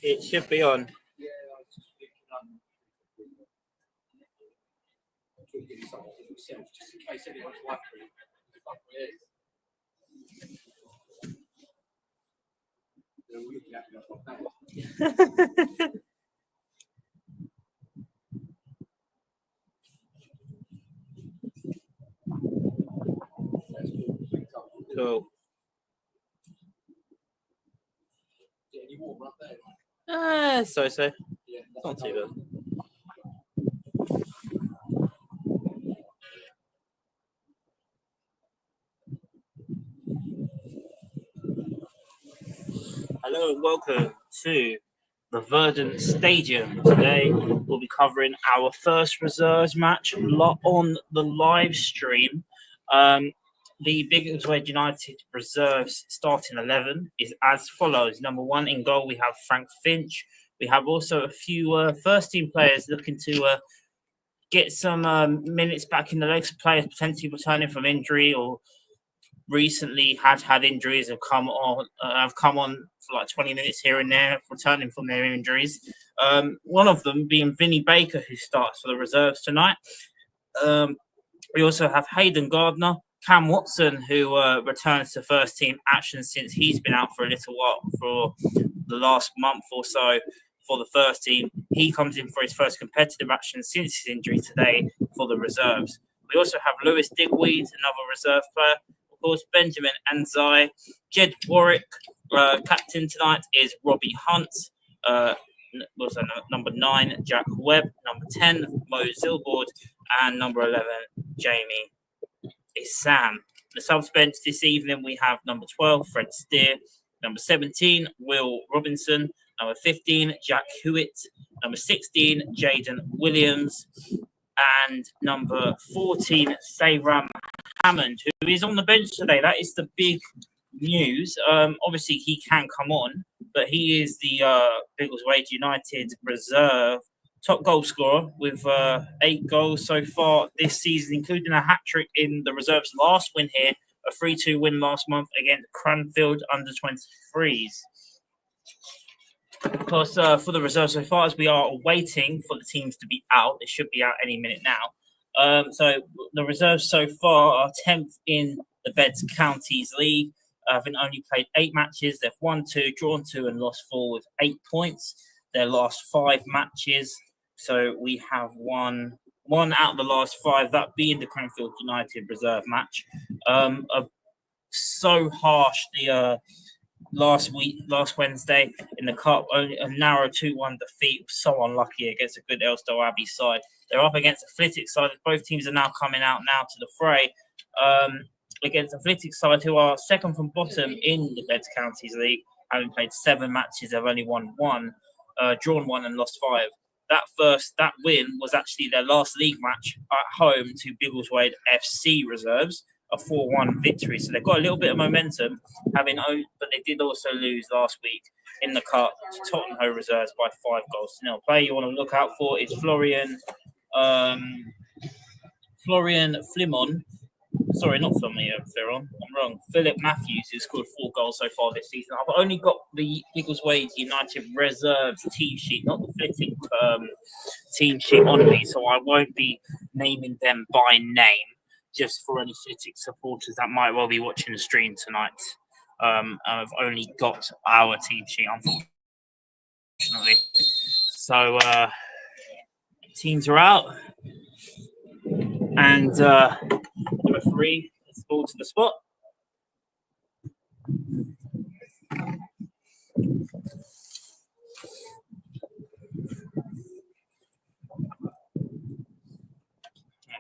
It should be on. Just in case anyone's wondering. Cool. So. It's not too bad. Hello and welcome to the Verdant Stadium. Today we'll be covering our first reserves match on the live stream. The Biggleswade Utd Reserves starting 11 is as follows. Number 1 in goal, we have Frank Finch. We have also a few first-team players looking to get some minutes back in the legs. Players potentially returning from injury or recently had injuries have come on for like 20 minutes here and there, returning from their injuries. One of them being Vinny Baker, who starts for the reserves tonight. We also have Hayden Gardner, Cam Watson, who returns to first team action since he's been out for a little while, for the last month or so for the first team. He comes in for his first competitive action since his injury today for the reserves. We also have Lewis Digweed, another reserve player. Of course, Benjamin Anzai, Jed Warwick. Captain tonight is Robbie Hunt. Also number 9, Jack Webb. Number 10, Mo Zilboard. And number 11, Jamie is Sam. The subs bench this evening, we have number 12, Fred Steer. Number 17, Will Robinson. Number 15, Jack Hewitt. Number 16, Jaden Williams. And number 14, Sayram Hammond, who is on the bench today. That is the big news. Obviously, he can come on, but he is the Biggleswade Utd Reserve top goal scorer with 8 goals so far this season, including a hat-trick in the reserves' last win here, a 3-2 win last month against Cranfield under-23s. Of course, for the reserve so far, as we are waiting for the teams to be out, they should be out any minute now. So the reserves so far are 10th in the Beds Counties League. Having only played 8 matches, they've won 2, drawn 2, and lost 4 with 8 points. Their last 5 matches, so we have one out of the last 5, that being the Cranfield United reserve match. So harsh the last Wednesday in the cup, only a narrow 2-1 defeat. So unlucky against a good Elstow Abbey side. They're up against a Flitwick side. Both teams are now coming out now to the fray against a Flitwick side who are second from bottom in the Beds Counties League, having played 7 matches. They've only won 1, drawn 1, and lost 5. That win was actually their last league match at home to Biggleswade FC Reserves, a 4-1 victory. So they've got a little bit of momentum, but they did also lose last week in the cup to Tottenham Reserves by 5 goals to 0. Player you want to look out for is Florian Flimon. Sorry, not Flimon. I'm wrong. Philip Matthews, who scored 4 goals so far this season. I've only got the Biggleswade United Reserves team sheet, not the Flitwick team sheet on me, so I won't be naming them by name, just for any Flitwick supporters that might well be watching the stream tonight. I've only got our team sheet, unfortunately. So teams are out, and the referee is ball to the spot.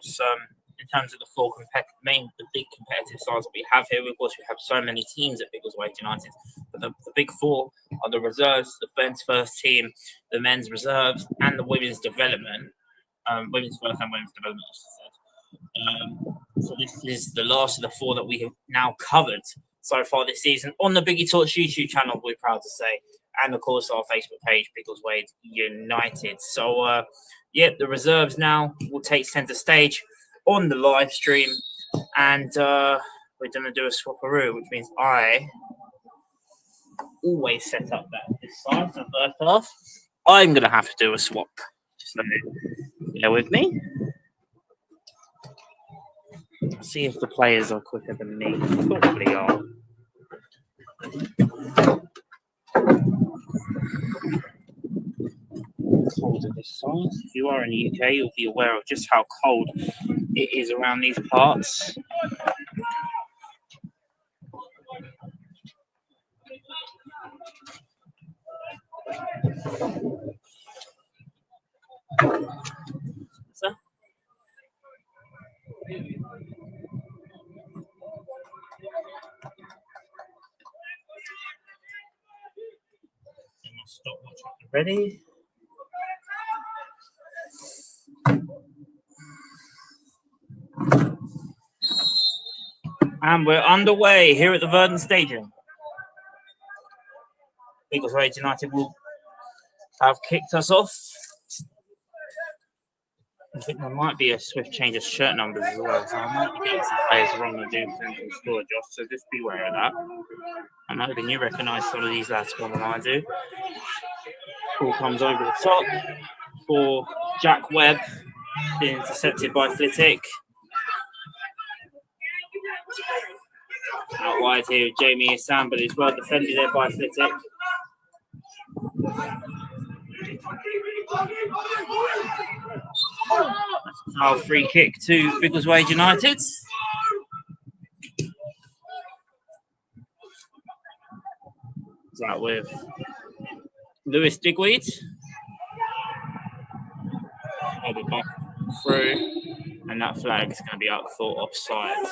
So, in terms of the the big competitive sides that we have here, of course, we have so many teams at Biggleswade United. But the big 4 are the reserves, the men's first team, the men's reserves, and the women's development. Women's first and women's development, so this is the last of the 4 that we have now covered so far this season on the Biggie Talks YouTube channel, we're proud to say, and of course our Facebook page, Biggleswade United. So, the reserves now will take centre stage on the live stream, and we're going to do a swapperoo, which means I always set up this side for the first half. I'm going to have to do a swap. So, bear with me. See if the players are quicker than me. Probably are. Cold at this side. If you are in the UK, you'll be aware of just how cold it is around these parts. So. Stopwatch ready. And we're underway here at the Verdon Stadium. Biggleswade United will have kicked us off. I think there might be a swift change of shirt numbers as well, so I might be getting some players wrong and doing potential score, Josh, so just be aware of that. I'm hoping you recognise some of these lads more than I do. Ball comes over the top for Jack Webb, being intercepted by Flitwick. Out wide here, Jamie Assam, but it's well defended there by Flitwick. Our free kick to Biggleswade United. That with Lewis Digweed. Hold it back through, and that flag is going to be up for offside.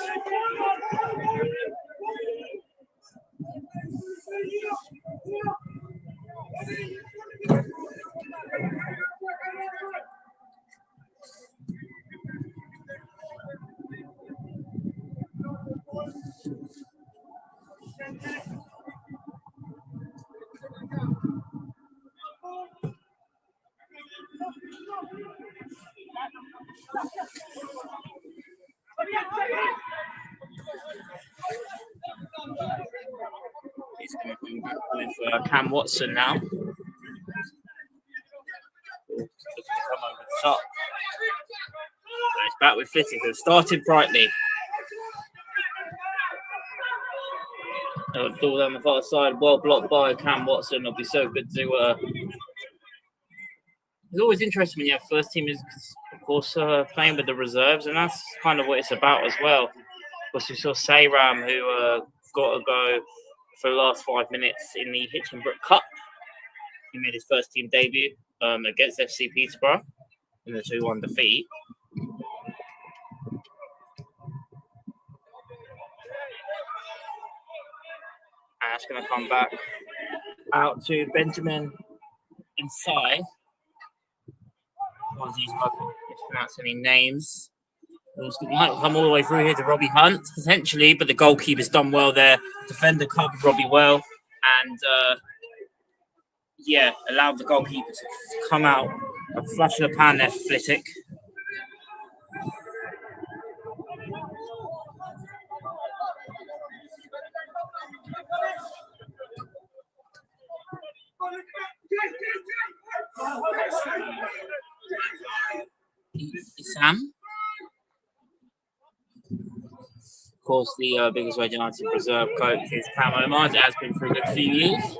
He's going to bring back with Cam Watson now. Come over the top. So it's back with Flitwick, who started brightly. Ball down the far side, well blocked by Cam Watson. It'll be so good to. It's always interesting when you have first team is, of course, playing with the reserves, and that's kind of what it's about as well. Of course, we saw Sayram, who got a go for the last 5 minutes in the Hitchinbrook Cup. He made his first team debut against FC Peterborough in the 2-1 defeat. And that's going to come back out to Benjamin inside. Apologies if I mispronounce any names. It might come all the way through here to Robbie Hunt, potentially, but the goalkeeper's done well there. Defender covered Robbie well, and allowed the goalkeeper to come out. A flash of the pan there for Flitwick. Sam. Of course, the Biggleswade United reserve coach is Cam Omar. It has been for a good few years.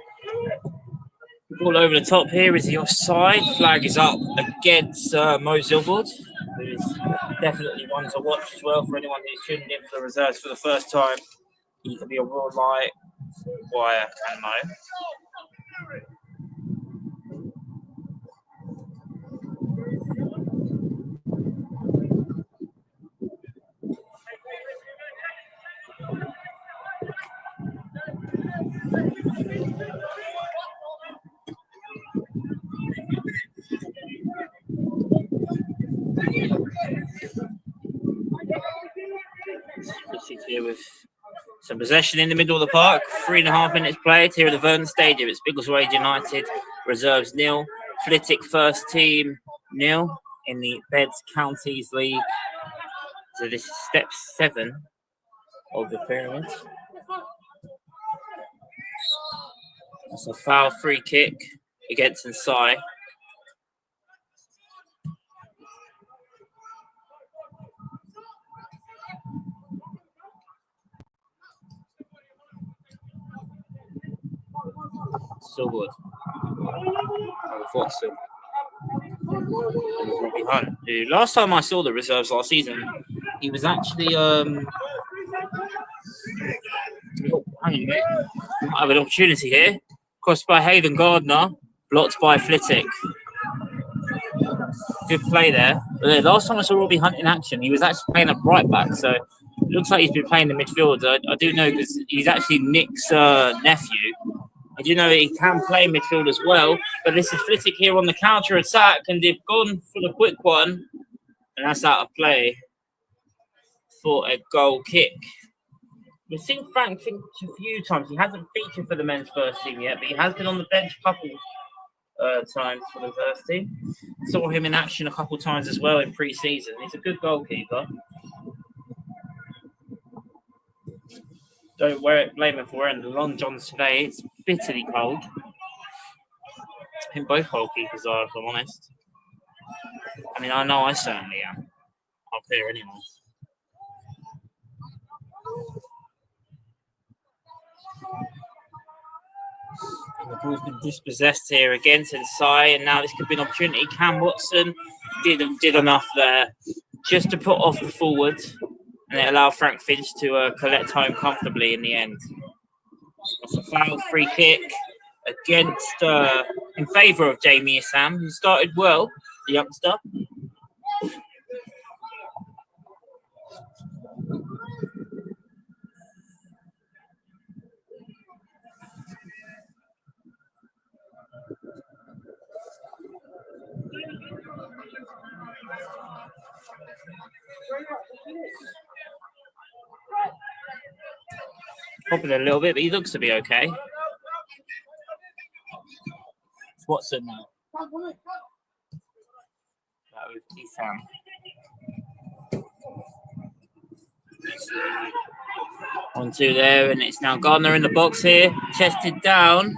All over the top here is the offside. Flag is up against Mo Zilbord, who is definitely one to watch as well for anyone who's tuning in for the reserves for the first time. He can be a real light wire, can Mo. Here with some possession in the middle of the park. 3.5 minutes played here at the Verdon Stadium. It's Biggleswade United reserves 0, Flitwick first team 0 in the Beds Counties League. So this is step 7 of the pyramid. That's a foul free kick against Nsai. Still good. Watson. And Robbie Hunt, who last time I saw the reserves last season, he was actually I have an opportunity here. Crossed by Hayden Gardner, blocked by Flitwick. Good play there. But the last time I saw Robbie Hunt in action, he was actually playing up right back. So it looks like he's been playing the midfield. I do know because he's actually Nick's nephew. I do know that he can play midfield as well. But this is Flitwick here on the counter attack, and they've gone for the quick one, and that's out of play for a goal kick. We've seen Frank Finch a few times. He hasn't featured for the men's first team yet, but he has been on the bench a couple times for the first team. Saw him in action a couple times as well in pre-season. He's a good goalkeeper. Don't blame him for wearing the long johns today. It's bitterly cold. I think both goalkeepers are, if I'm honest. I mean, I know I certainly am. Up here anyway. And the ball's been dispossessed here against Nsai, and now this could be an opportunity. Cam Watson did enough there just to put off the forward, and it allowed Frank Finch to collect home comfortably in the end. That's a foul free kick against in favour of Jamie Assam, who started well, the youngster. Popping a little bit, but he looks to be okay. It's Watson now. That was Assam. On to there, and it's now Gardner in the box here, chested down.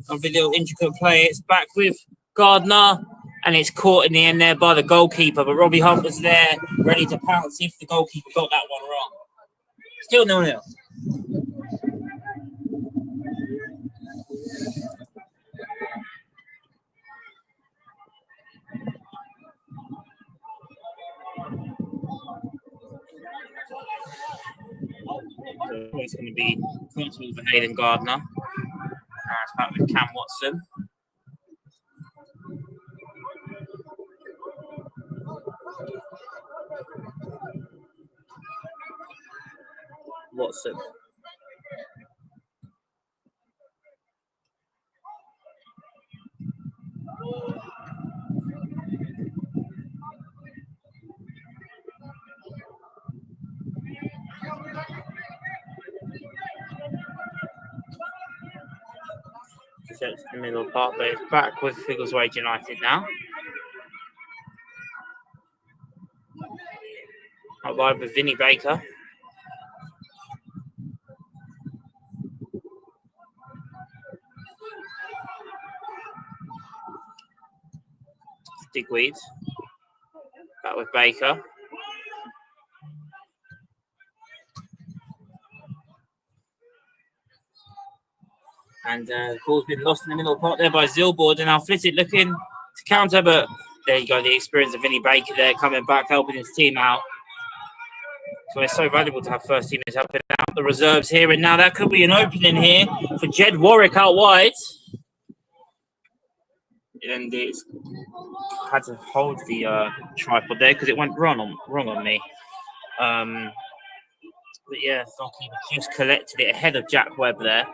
Lovely little intricate play. It's back with Gardner, and it's caught in the end there by the goalkeeper. But Robbie Hunt was there, ready to pounce if the goalkeeper got that one wrong. Still 0-0. So it's going to be comfortable for Hayden Gardner. It's back with Cam Watson. Watson. So it's the middle part, but it's back with Biggleswade United now. Out wide with Vinny Baker. Digweed. Back with Baker. And the ball's been lost in the middle part there by Zilboard, and now Flitwick looking to counter, but there you go, the experience of Vinny Baker there coming back, helping his team out. So it's so valuable to have first teamers helping out the reserves here, and now that could be an opening here for Jed Warwick out wide. And it's had to hold the tripod there because it went wrong on me. But yeah, goalkeeper just collected it ahead of Jack Webb there.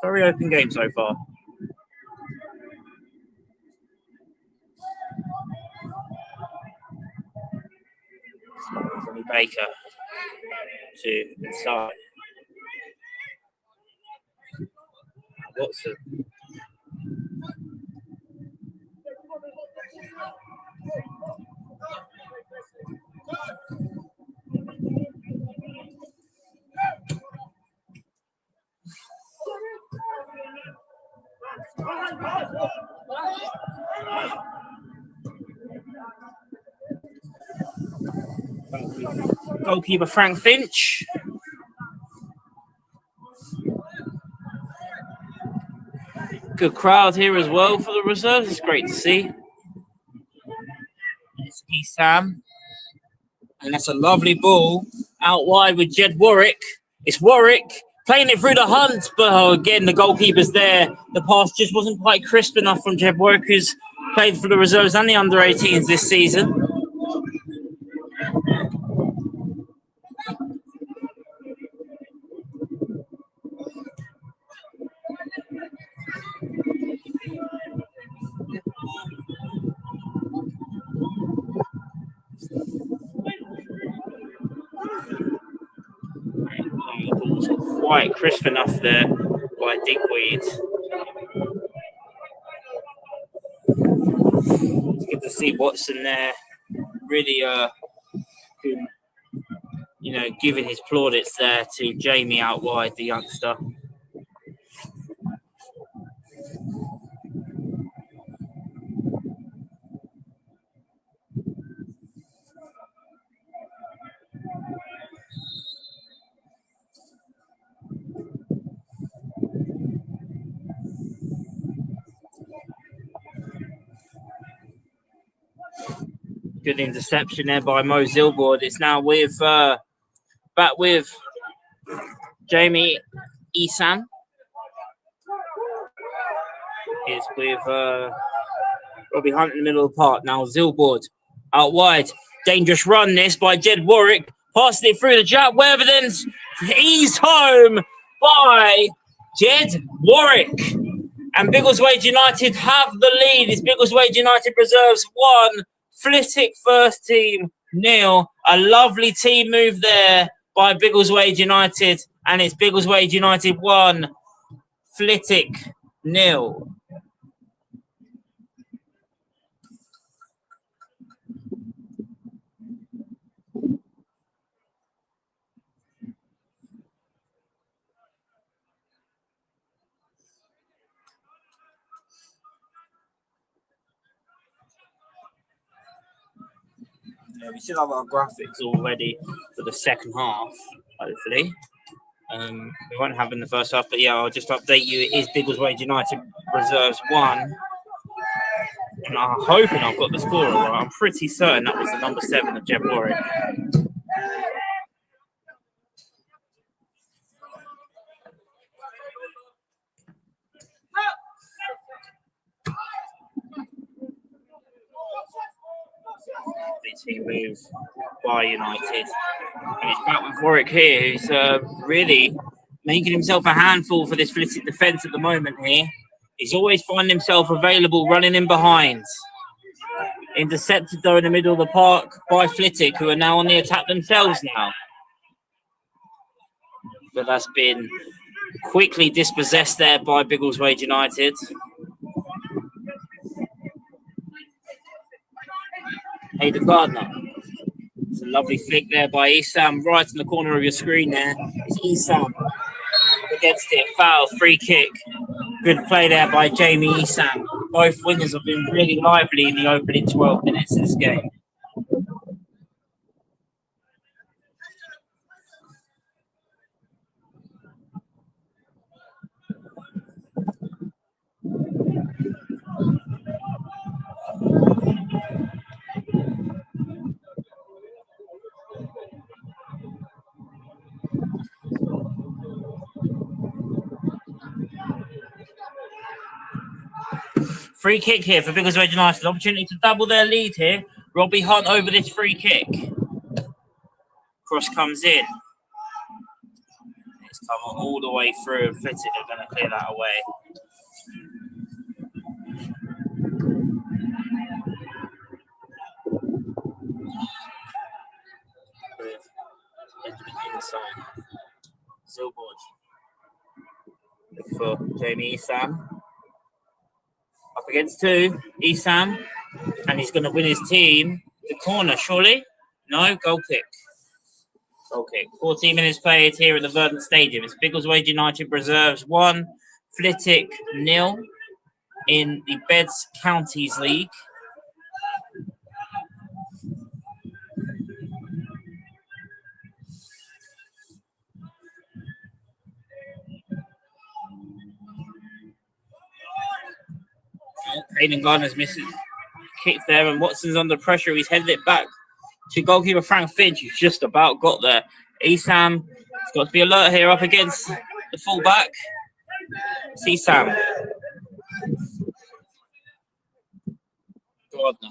Very open game so far. From Baker to inside. Watson. Goalkeeper Frank Finch. Good crowd here as well for the reserves. It's great to see. It's Sam. And that's a lovely ball out wide with Jed Warwick. It's Warwick playing it through the Hunt, but again, the goalkeeper's there. The pass just wasn't quite crisp enough from Jed Warwick, who's played for the reserves and the under-18s this season. Quite crisp enough there by Dickweed. It's good to see Watson there, really, giving his plaudits there to Jamie out wide, the youngster. Good interception there by Mo Zilboard. It's now with back with Jamie Esam. It's with Robbie Hunt in the middle of the park. Now Zilboard out wide. Dangerous run this by Jed Warwick. Passing it through the Jack Webb, then eased home by Jed Warwick. And Biggleswade United have the lead. It's Biggleswade United Reserves 1. Flitwick first team 0. A lovely team move there by Biggleswade United, and it's Biggleswade United 1, Flitwick 0. Yeah, we should have our graphics all ready for the second half, hopefully. We won't have in the first half, but yeah, I'll just update you. It is Biggleswade United Reserves 1. And I'm hoping I've got the score right. I'm pretty certain that was the number 7 of Jed Warwick. Team move by United, and he's back with Warwick here, who's really making himself a handful for this Flitwick defence at the moment here. He's always finding himself available, running in behind. Intercepted though in the middle of the park by Flitwick, who are now on the attack themselves now. But that's been quickly dispossessed there by Biggleswade United. Hayden Gardner. It's a lovely flick there by Esam, right in the corner of your screen there. It's Esam against it, foul, free kick. Good play there by Jamie Esam. Both wingers have been really lively in the opening 12 minutes of this game. Free kick here for Biggleswade United. Opportunity to double their lead here. Robbie Hunt over this free kick. Cross comes in. It's come all the way through and Flitwick are going to clear that away. With Benjamin inside. Zilboard for Jamie Esam. Up against 2, Esam, and he's going to win his team the corner, surely? No, goal kick. Goal kick. 14 minutes played here at the Verdant Stadium. It's Biggleswade United Reserves 1, Flitwick 0 in the Beds Counties League. Hayden Gardner's missing kick there, and Watson's under pressure. He's headed it back to goalkeeper Frank Finch, who's just about got there. Esam has got to be alert here up against the fullback. See Sam. Gardner.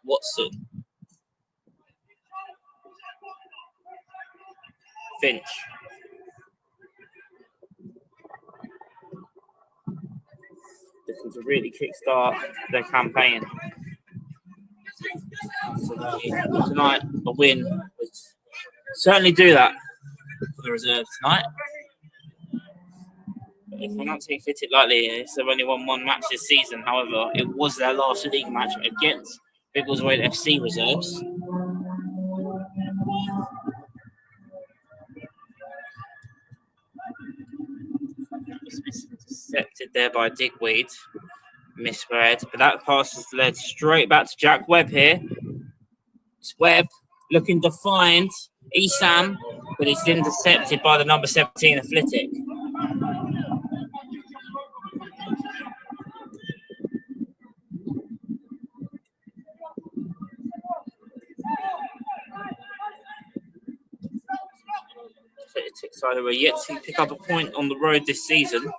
Watson. Finch. Looking to really kickstart their campaign. So tonight, a win would certainly do that for the reserves tonight. But if we're not taking it lightly, they've only won one match this season. However, it was their last league match against Biggleswade FC Reserves. It's intercepted there by Digweed. Misread, but that pass is led straight back to Jack Webb here. It's Webb looking to find Esam, but it's intercepted by the number 17 of Flitwick. Flitwick side who are yet to pick up a point on the road this season.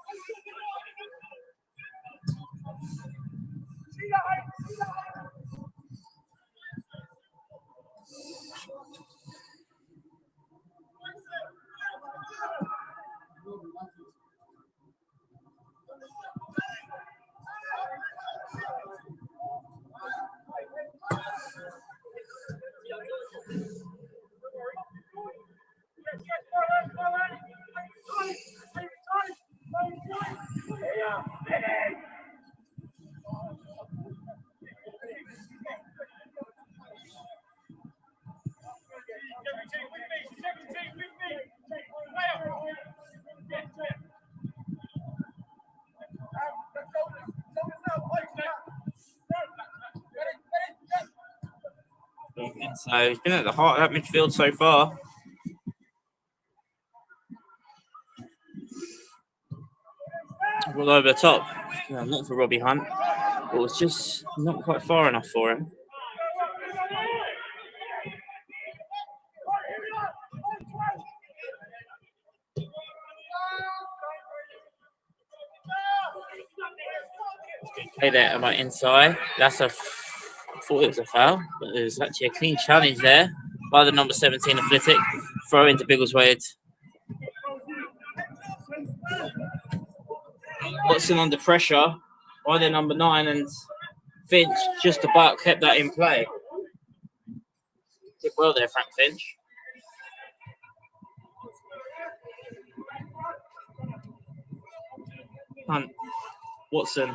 So he's been at the heart of that midfield so far. Well over the top. Yeah, not for Robbie Hunt. But it was just not quite far enough for him. Okay, there about inside. That's a. I thought it was a foul, but it was actually a clean challenge there by the number 17 of Flitwick. Throw into Biggleswade. Watson under pressure by the number 9, and Finch just about kept that in play. Did well there, Frank Finch. Hunt. Watson.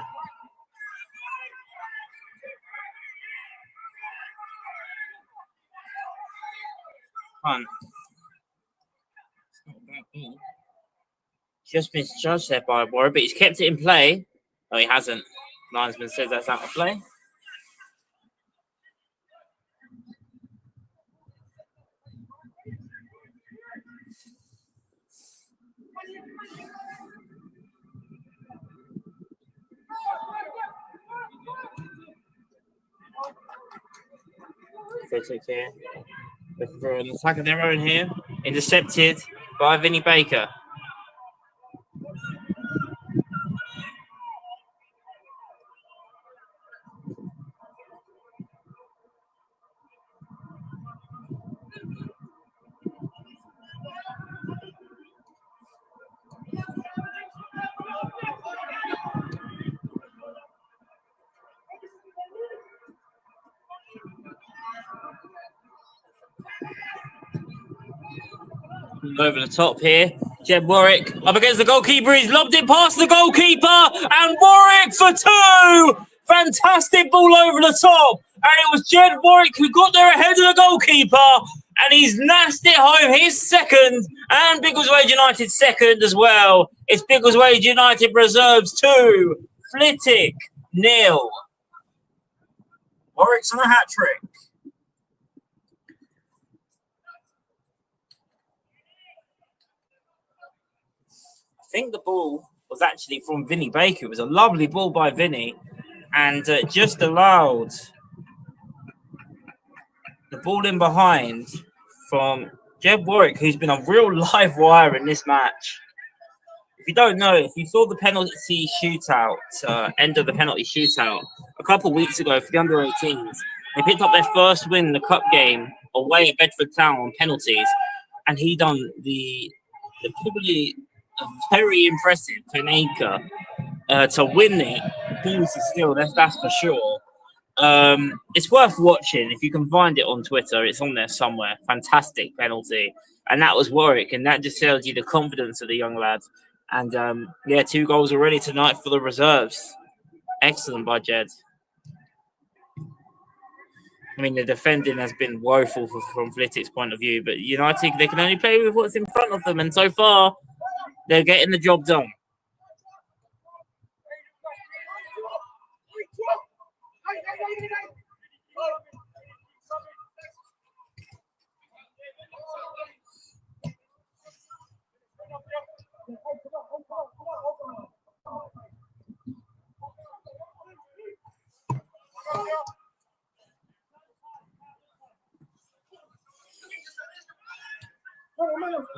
Hunt. It's not a bad ball. Just misjudged there by Warren, but he's kept it in play. No, he hasn't. Linesman says that's out of play. Flitwick here. Looking for an attack of their own here. Intercepted by Vinny Baker. Over the top here. Jeb Warwick up against the goalkeeper. He's lobbed it past the goalkeeper. And Warwick for 2. Fantastic ball over the top. And it was Jed Warwick who got there ahead of the goalkeeper. And he's nashed it home. His second. And Biggleswade United second as well. It's Biggleswade United Reserves 2. Flitwick 0. Warwick's on a hat-trick. I think the ball was actually from Vinny Baker. It was a lovely ball by Vinny. and just allowed the ball in behind from Jed Warwick, who's been a real live wire in this match. If you don't know, if you saw the penalty shootout, end of the penalty shootout, a couple of weeks ago for the under 18s, they picked up their first win in the cup game away at Bedford Town on penalties, and he done the probably a very impressive 10-acre to win it. Penalty still, that's for sure. It's worth watching if you can find it on Twitter. It's on there somewhere. Fantastic penalty, and that was Warwick, and that just tells you the confidence of the young lad. And 2 goals already tonight for the reserves. Excellent by Jed. I mean, the defending has been woeful from Flitwick's point of view, but United, they can only play with what's in front of them, and so far, they're getting the job done.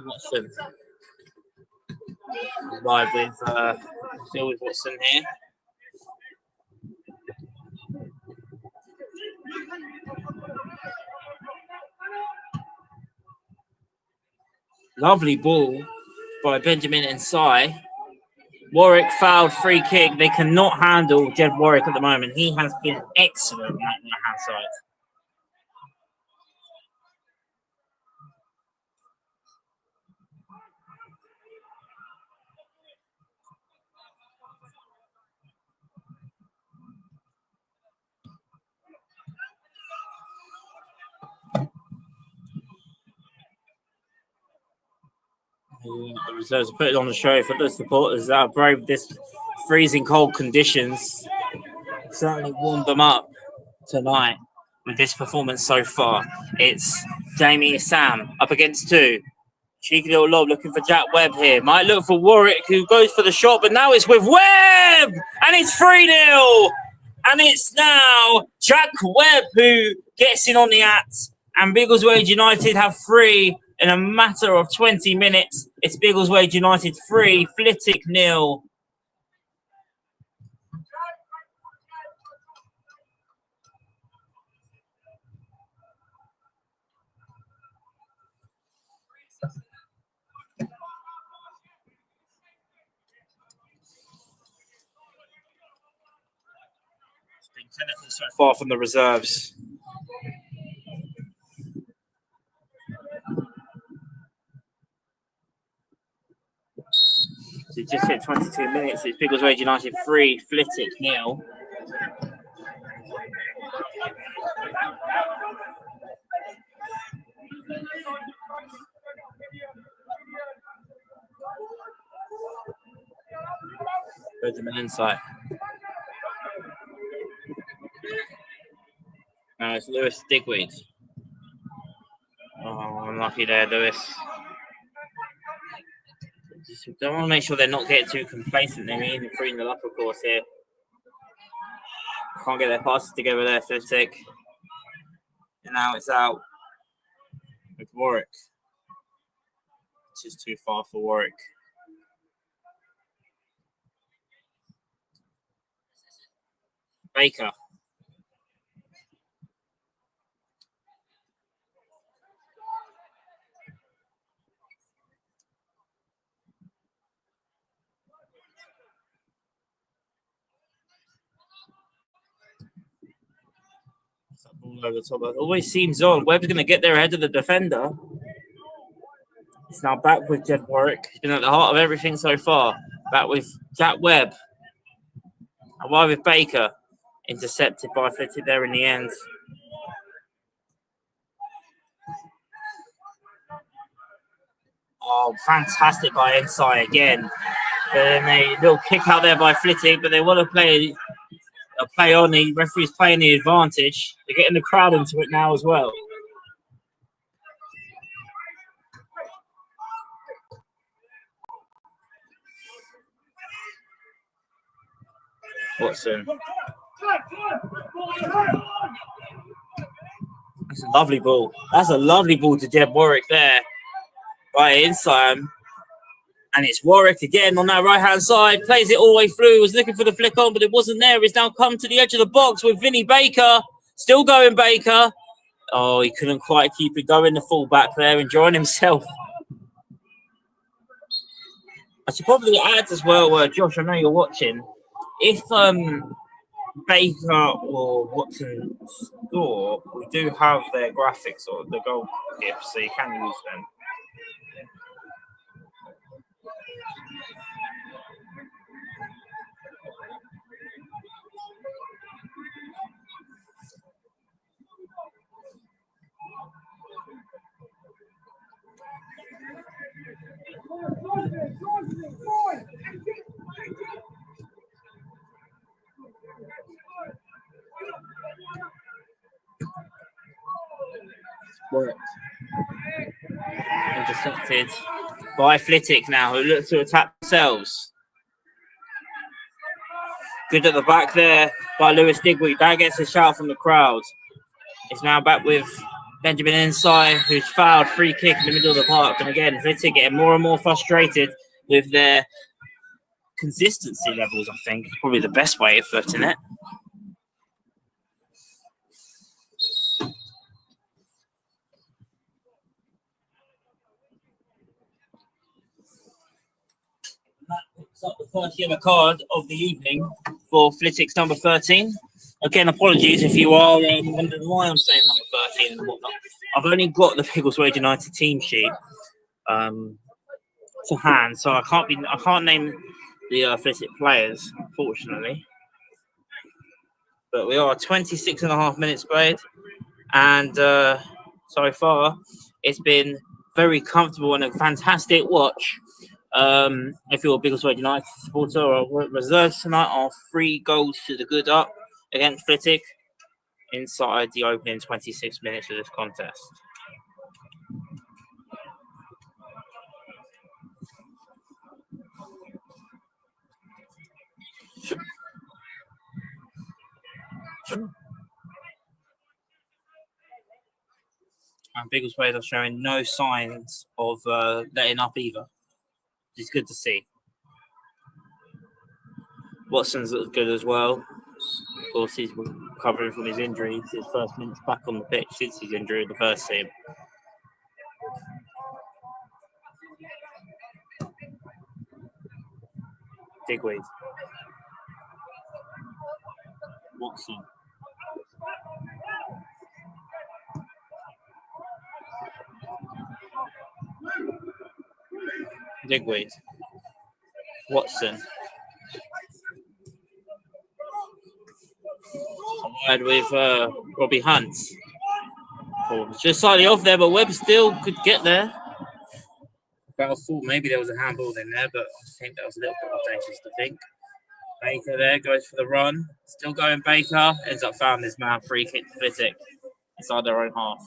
Watson. Live with still with Watson here. Lovely ball by Benjamin Nsai. Warwick fouled, free kick. They cannot handle Jed Warwick at the moment. He has been excellent on the hand side. The reserves put it on the show for the supporters that have braved this freezing cold conditions. Certainly warmed them up tonight with this performance so far. It's Jamie Sam up against 2. Cheeky little lob looking for Jack Webb here. Might look for Warwick, who goes for the shot, but now it's with Webb! And it's 3-0! And it's now Jack Webb who gets in on the act. And Biggleswade United have 3 in a matter of 20 minutes. It's Biggleswade United 3, Flitwick 0. So far from the reserves. So just hit 22 minutes. It's Biggleswade United 3, Flitwick 0. Benjamin inside. No, it's Lewis Digweed. Oh, unlucky there, Lewis. Just don't want to make sure they're not getting too complacent. They're in the 3-0 up, of course, here. Can't get their passes together there, Flitwick. And now it's out with Warwick. It's just too far for Warwick. Baker. Ball over the top. It always seems on. Webb's going to get there ahead of the defender. It's now back with Jed Warwick. He's been at the heart of everything so far. Back with Jack Webb. And wide with Baker. Intercepted by Flitwick there in the end. Oh, fantastic by Nsai again. Then a little kick out there by Flitwick, but they want to play on. The referee's playing the advantage. They're getting the crowd into it now as well. Watson That's a lovely ball. That's a lovely ball to Jeb Warwick there by inside. And it's Warwick again on that right-hand side. Plays it all the way through. Was looking for the flick on, but it wasn't there. He's now come to the edge of the box with Vinny Baker. Still going Baker. Oh, he couldn't quite keep it going, the fullback there, enjoying himself. I should probably add as well, Josh, I know you're watching. If Baker or Watson score, we do have their graphics or the goal gifts, so you can use them. Worked. Intercepted by Flitwick now, who look to attack themselves. Good at the back there by Lewis Digweed. That gets a shout from the crowd. It's now back with Benjamin Inside, who's fouled. Free kick in the middle of the park. And again, Flitwick getting more and more frustrated with their consistency levels, I think. Probably the best way of putting it. Up the first yellow card of the evening for Flitwick's number 13. Again, apologies if you are wondering why I'm saying number 13 and whatnot. I've only got the Biggleswade United team sheet to hand, so I can't name the Flitwick players, unfortunately. But we are 26 and a half minutes played, and so far it's been very comfortable and a fantastic watch. If you're a Biggleswade United supporter or reserves tonight, are 3 goals to the good up against Flitwick inside the opening 26 minutes of this contest. And Biggleswade are showing no signs of letting up either. It's good to see. Watson's looks good as well. Of course, he's recovering from his injury. It's his first minutes back on the pitch since his injury in the first team. Digweed. Watson. Digweed. Watson. Wide with Robbie Hunt. Oh, just slightly off there, but Webb still could get there. I thought maybe there was a handball in there, but I think that was a little bit more dangerous to think. Baker there goes for the run. Still going Baker. Ends up fouling this man. Free kick to Flitwick inside their own half.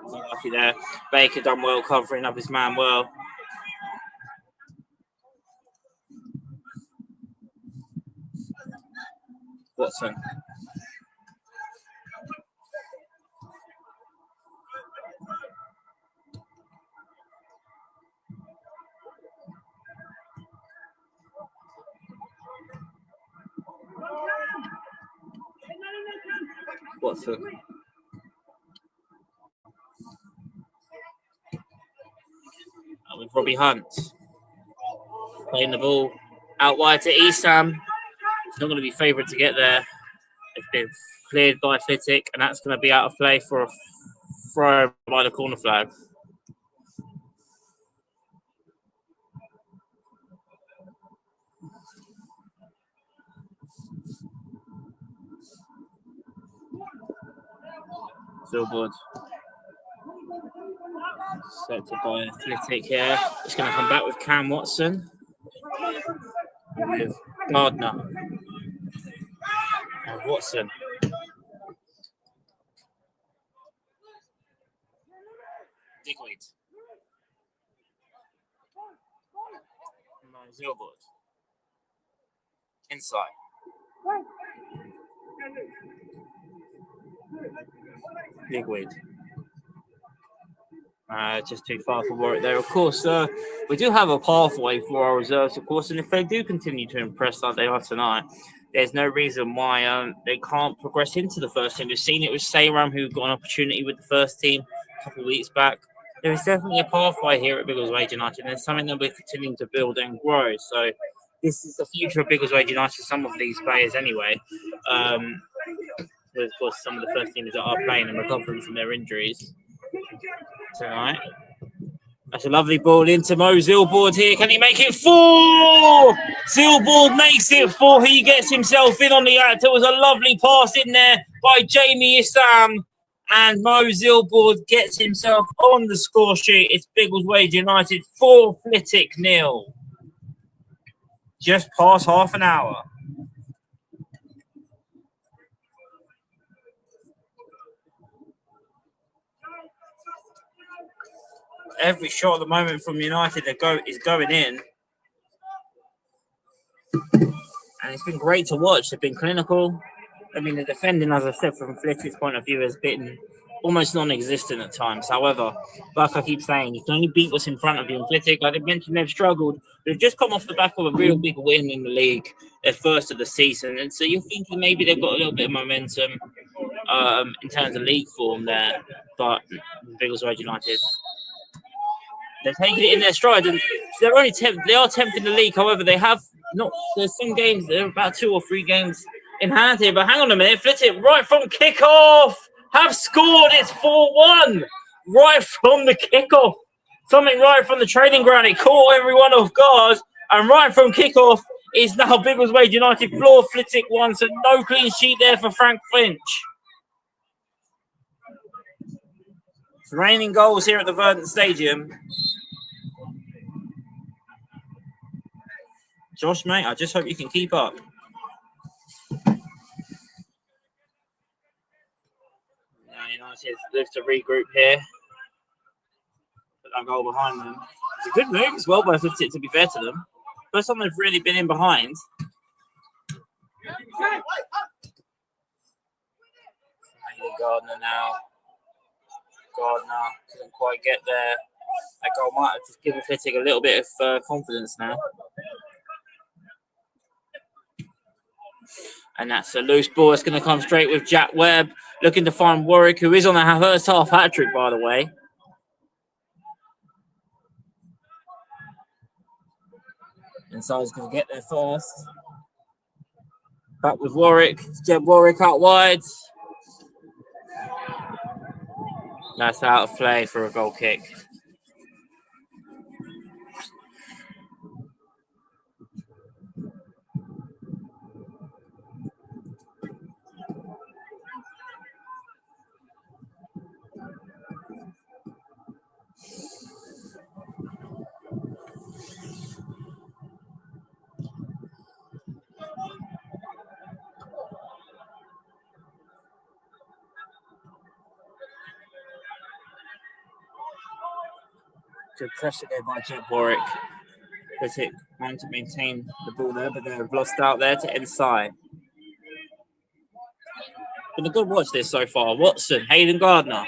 Lucky there. Baker done well covering up his man well. Watson. Watson. With Robbie Hunt playing the ball out wide to Esam. It's not going to be favoured to get there. It's been cleared by Flitwick, and that's going to be out of play for a throw by the corner flag. Zilboard. Set to by Flitwick here. It's going to come back with Cam Watson. With Gardner. And Watson. Digweed. Zilboard. Inside. Biggleswade. Just too far for Warwick there. Of course, we do have a pathway for our reserves, of course, and if they do continue to impress like they are tonight, there's no reason why they can't progress into the first team. We've seen it with Sayram, who got an opportunity with the first team a couple of weeks back. There is definitely a pathway here at Biggleswade United, and it's something that we're continuing to build and grow. So this is the future of Biggleswade United, some of these players anyway. With, of course, some of the first teamers that are playing and recovering from their injuries tonight. That's a lovely ball into Mo Zilboard here. Can he make it 4? Zilboard makes it 4. He gets himself in on the act. It was a lovely pass in there by Jamie Issam. And Mo Zilboard gets himself on the score sheet. It's Biggleswade United 4, Flitwick 0. Just past half an hour. Every shot at the moment from United is going in. And it's been great to watch. They've been clinical. I mean, the defending, as I said, from Flitwick's point of view, has been almost non-existent at times. However, like I keep saying, you can only beat what's in front of you. And Flitwick, like I mentioned, they've struggled. They've just come off the back of a real big win in the league, their first of the season. And so you're thinking maybe they've got a little bit of momentum in terms of league form there. But Biggleswade United, they're taking it in their stride, and they're only 10th. They are 10th in the league. However, they have not. There's some games. They're about 2 or 3 games in hand here. But hang on a minute, Flitwick right from kickoff have scored. It's 4-1 right from the kickoff. Something right from the training ground. It caught everyone off guard, and right from kickoff is now Biggleswade United floor. Flitwick 1, so no clean sheet there for Frank Finch. It's raining goals here at the Verdant Stadium. Josh, mate, I just hope you can keep up. Now United live to regroup here. Put that goal behind them. It's a good move as well by Flitwick, to be fair to them. First time they've really been in behind. Gardner now. Gardner couldn't quite get there. That goal might have just given Flitwick a little bit of confidence now. And that's a loose ball. It's going to come straight with Jack Webb, looking to find Warwick, who is on a first half hat-trick, by the way. And so he's going to get there first. Back with Warwick. Jeb Warwick out wide. That's out of play for a goal kick. Good pressure there by Jeb Warwick. Flitwick wanting to maintain the ball there, but they've lost out there to inside. Been a good watch this so far. Watson, Hayden Gardner.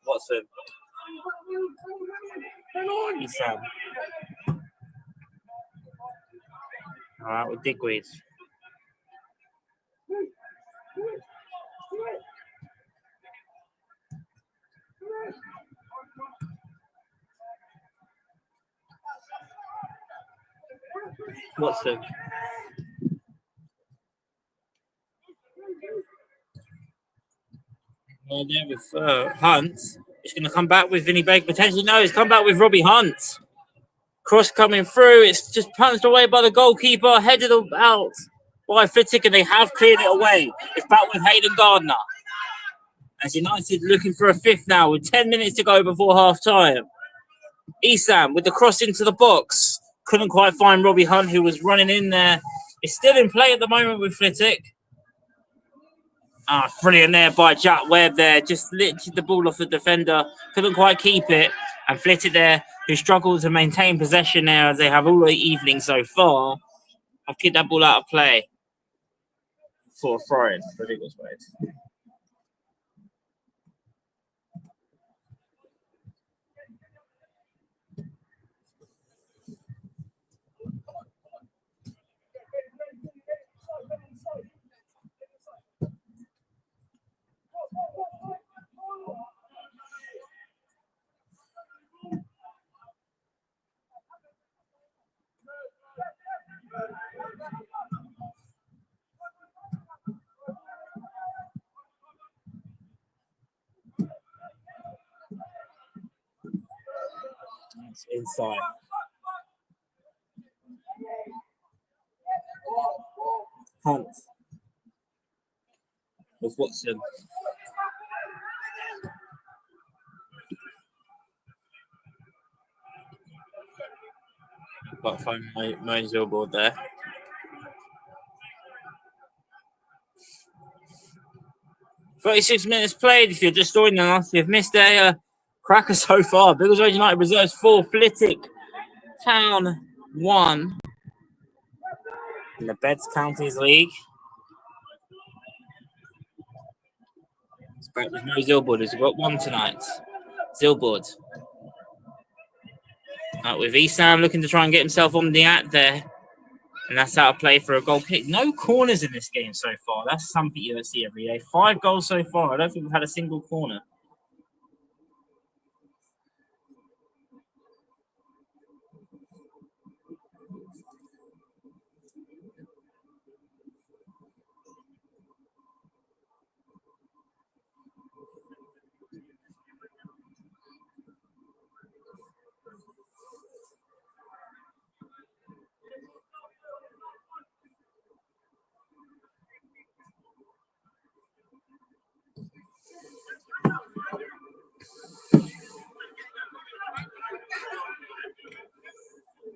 Watson. Issam. All right, with Digweed. Watson. There with Hunt. It's going to come back with Vinny Baker. Potentially, no, it's come back with Robbie Hunt. Cross coming through. It's just punched away by the goalkeeper. Headed out by Flitwick, and they have cleared it away. It's back with Hayden Gardner. As United looking for a fifth now with 10 minutes to go before half-time. Esam with the cross into the box. Couldn't quite find Robbie Hunt, who was running in there. It's still in play at the moment with Flitwick. Brilliant there by Jack Webb there. Just lifted the ball off the defender. Couldn't quite keep it. And Flitwick there, who struggled to maintain possession there as they have all the evening so far. I've kicked that ball out of play for a throw-in for Biggleswade. It's inside. Hunt with Watson. Got a phone Mo's billboard there. "36 minutes played. If you're just joining us, you've missed a cracker so far. Biggleswade United Reserves 4, Flitwick Town 1 in the Beds Counties League. It's back with Mo Zilboard, who's got 1 tonight. Zilboard. With Esam looking to try and get himself on the act there. And that's out of play for a goal kick. No corners in this game so far. That's something you don't see every day. 5 goals so far. I don't think we've had a single corner.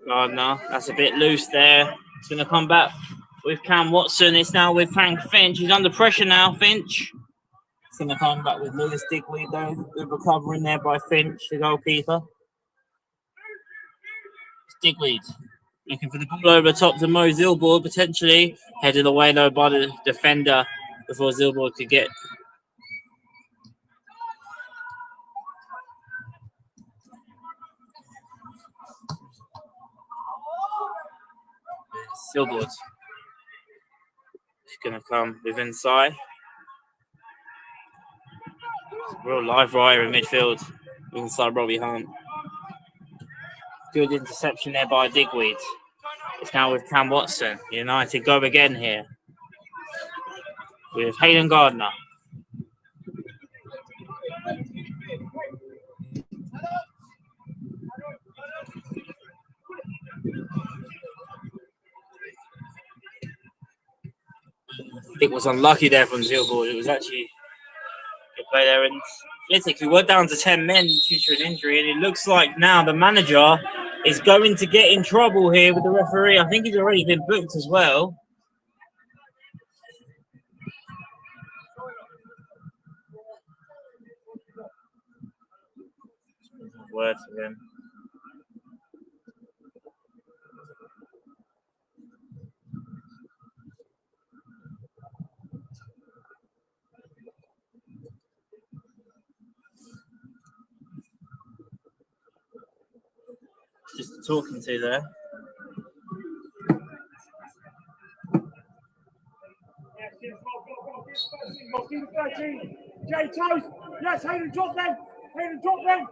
Gardner, that's a bit loose there. It's going to come back with Cam Watson. It's now with Frank Finch. He's under pressure now, Finch. It's going to come back with Lewis Digweed, though. Good recovering there by Finch, the goalkeeper. It's Digweed looking for the ball over the top to Mo Zilboard, potentially. Headed away, though, by the defender before Zilboard could get. Zilboard. It's going to come with inside. Real live wire in midfield. Inside Robbie Hunt. Good interception there by Digweed. It's now with Cam Watson. United go again here. With Hayden Gardner. It was unlucky there from Zilboard. It was actually a good play there. And Flitwick, who were down to 10 men due to an injury, and it looks like now the manager is going to get in trouble here with the referee. I think he's already been booked as well. Words for him. Just talking to there. Jay Toes, yes, Hayden, drop them. Hayden, drop them.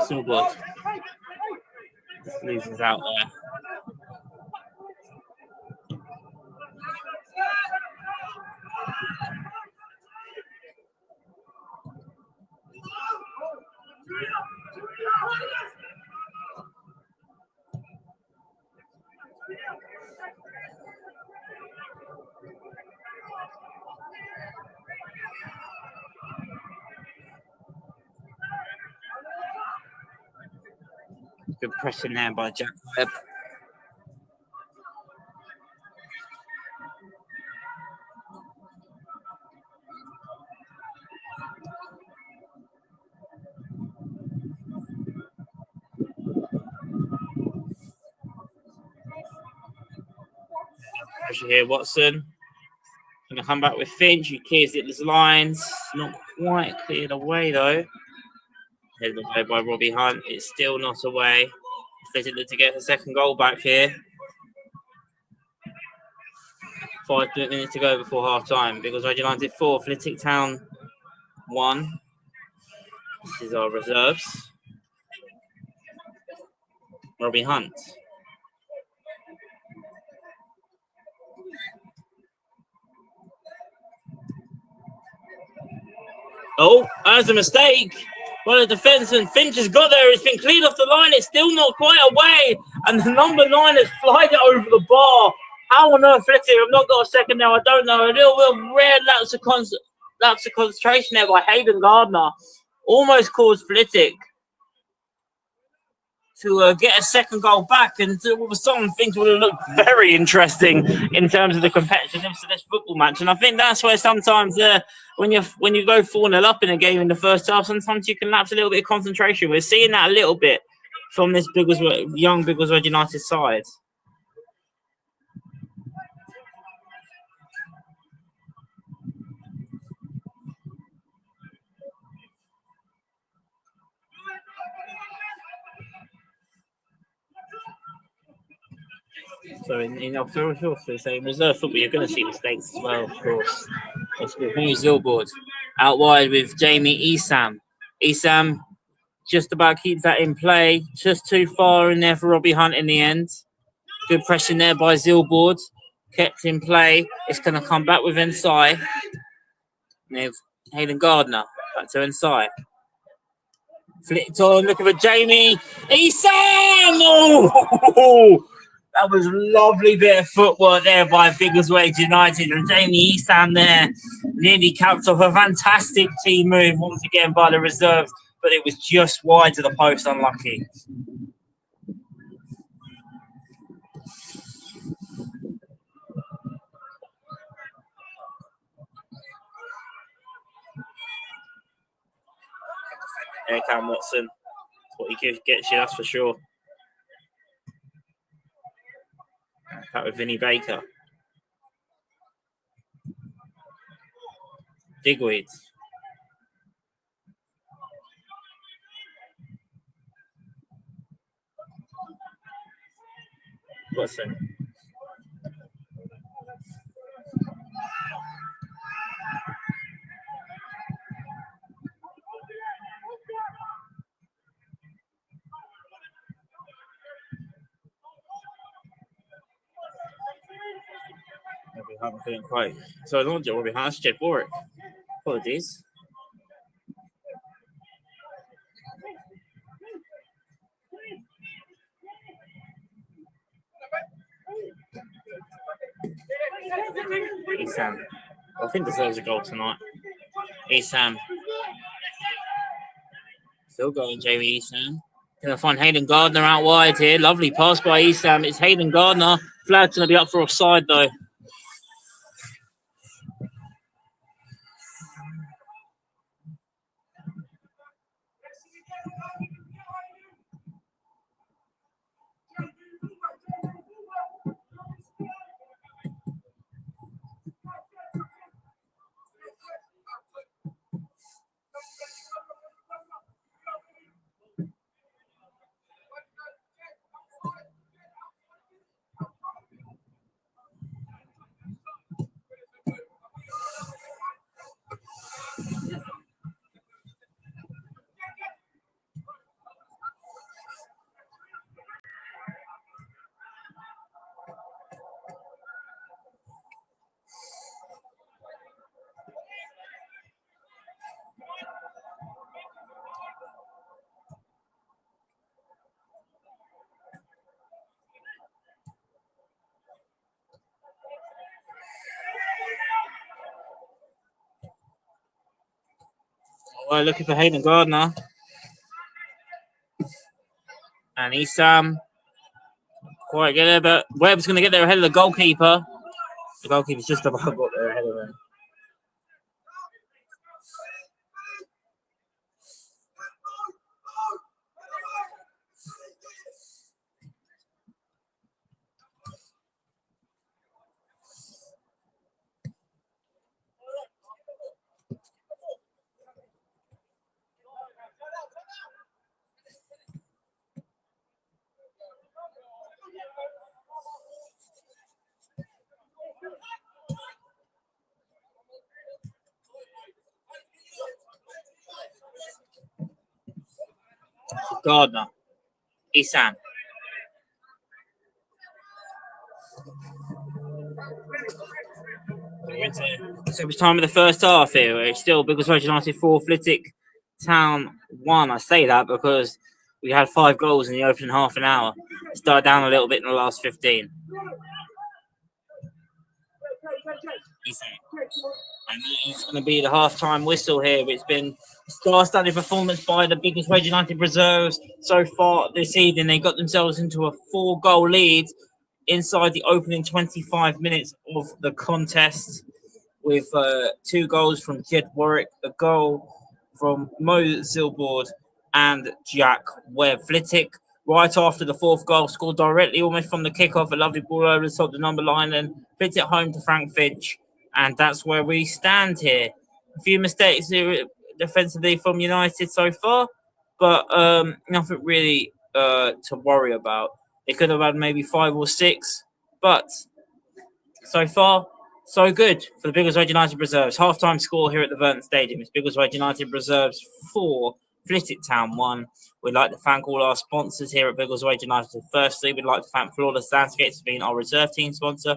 Still good. Just loses out there. Good pressing there by Jack Webb. Pressure here, Watson. Gonna come back with Finch. He clears it his lines. Not quite cleared away though. Headed away by Robbie Hunt. It's still not away. Flitwick look to get the second goal back here. 5 minutes to go before half time. Biggleswade United 4, Flitwick Town 1. This is our reserves. Robbie Hunt. Oh, that's a mistake. Well, the defenseman Finch has got there. It's been cleared off the line. It's still not quite away. And the number 9 has flied it over the bar. How on earth, Flitwick? I've not got a second now. I don't know. A little rare lapse of concentration there by Hayden Gardner. Almost caused Flitwick to get a second goal back, and all of a sudden things would have looked very interesting in terms of the competitiveness of this football match. And I think that's where sometimes when you go 4-0 up in a game in the first half, sometimes you can lapse a little bit of concentration. We're seeing that a little bit from this young Biggleswade United side. So in reserve football, you're going to see mistakes as well, of course. Let's go Zilboard out wide with Jamie Esam. Esam just about keeps that in play. Just too far in there for Robbie Hunt in the end. Good pressing there by Zilboard. Kept in play. It's going to come back with Ensai. Hayden Gardner back to Ensai. Flicked on, looking for Jamie Esam! Oh! That was a lovely bit of footwork there by Biggleswade United, and Jamie Esam there nearly capped off a fantastic team move once again by the reserves, but it was just wide to the post, unlucky. There, Cam Watson. That's what he gets you, that's for sure. Back with Vinnie Baker. Digweed. Watson. Robbie couldn't quite. So I don't know, Robbie Hunt, Jed Warwick. Apologies. Esam. I think deserves a goal tonight. Esam. Still going, Jamie Esam. Gonna find Hayden Gardner out wide here. Lovely pass by Esam. It's Hayden Gardner. Flag's gonna be up for offside though. Well, looking for Hayden Gardner. And Isam quite get there, but Webb's going to get there ahead of the goalkeeper. The goalkeeper's just about got there ahead of him. Gardner. Isam. So it's time of the first half here. It's still Biggleswade United 4, Flitwick Town 1. I say that because we had 5 goals in the opening half an hour. It's died down a little bit in the last 15. And it's going to be the half-time whistle here. It's been a star-studded performance by the Biggleswade United Reserves so far this evening. They got themselves into a 4-goal lead inside the opening 25 minutes of the contest, with 2 goals from Jed Warwick, a goal from Mo Zilboard and Jack Webb. Flitwick, right after the 4th goal, scored directly almost from the kickoff. A lovely ball over the top of the number line and fits it home to Frank Finch. And that's where we stand here. A few mistakes here defensively from United so far, but nothing really to worry about. They could have had maybe 5 or 6, but so far, so good for the Biggleswade United Reserves. Half-time score here at the Vernon Stadium is Biggleswade United Reserves 4, Flitwick Town 1. We'd like to thank all our sponsors here at Biggleswade United. Firstly, we'd like to thank Flawless Landscapes for being our reserve team sponsor,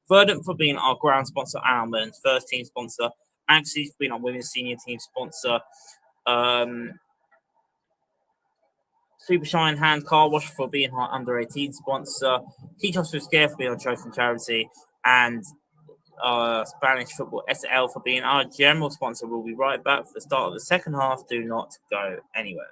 Verdant for being our ground sponsor, and our men's first team sponsor, Axie for being our women's senior team sponsor, Super Shine Hand Car Wash for being our under 18 sponsor, Teach Us with Scare for being our chosen charity, and Spanish Football SL for being our general sponsor. We'll be right back for the start of the second half. Do not go anywhere.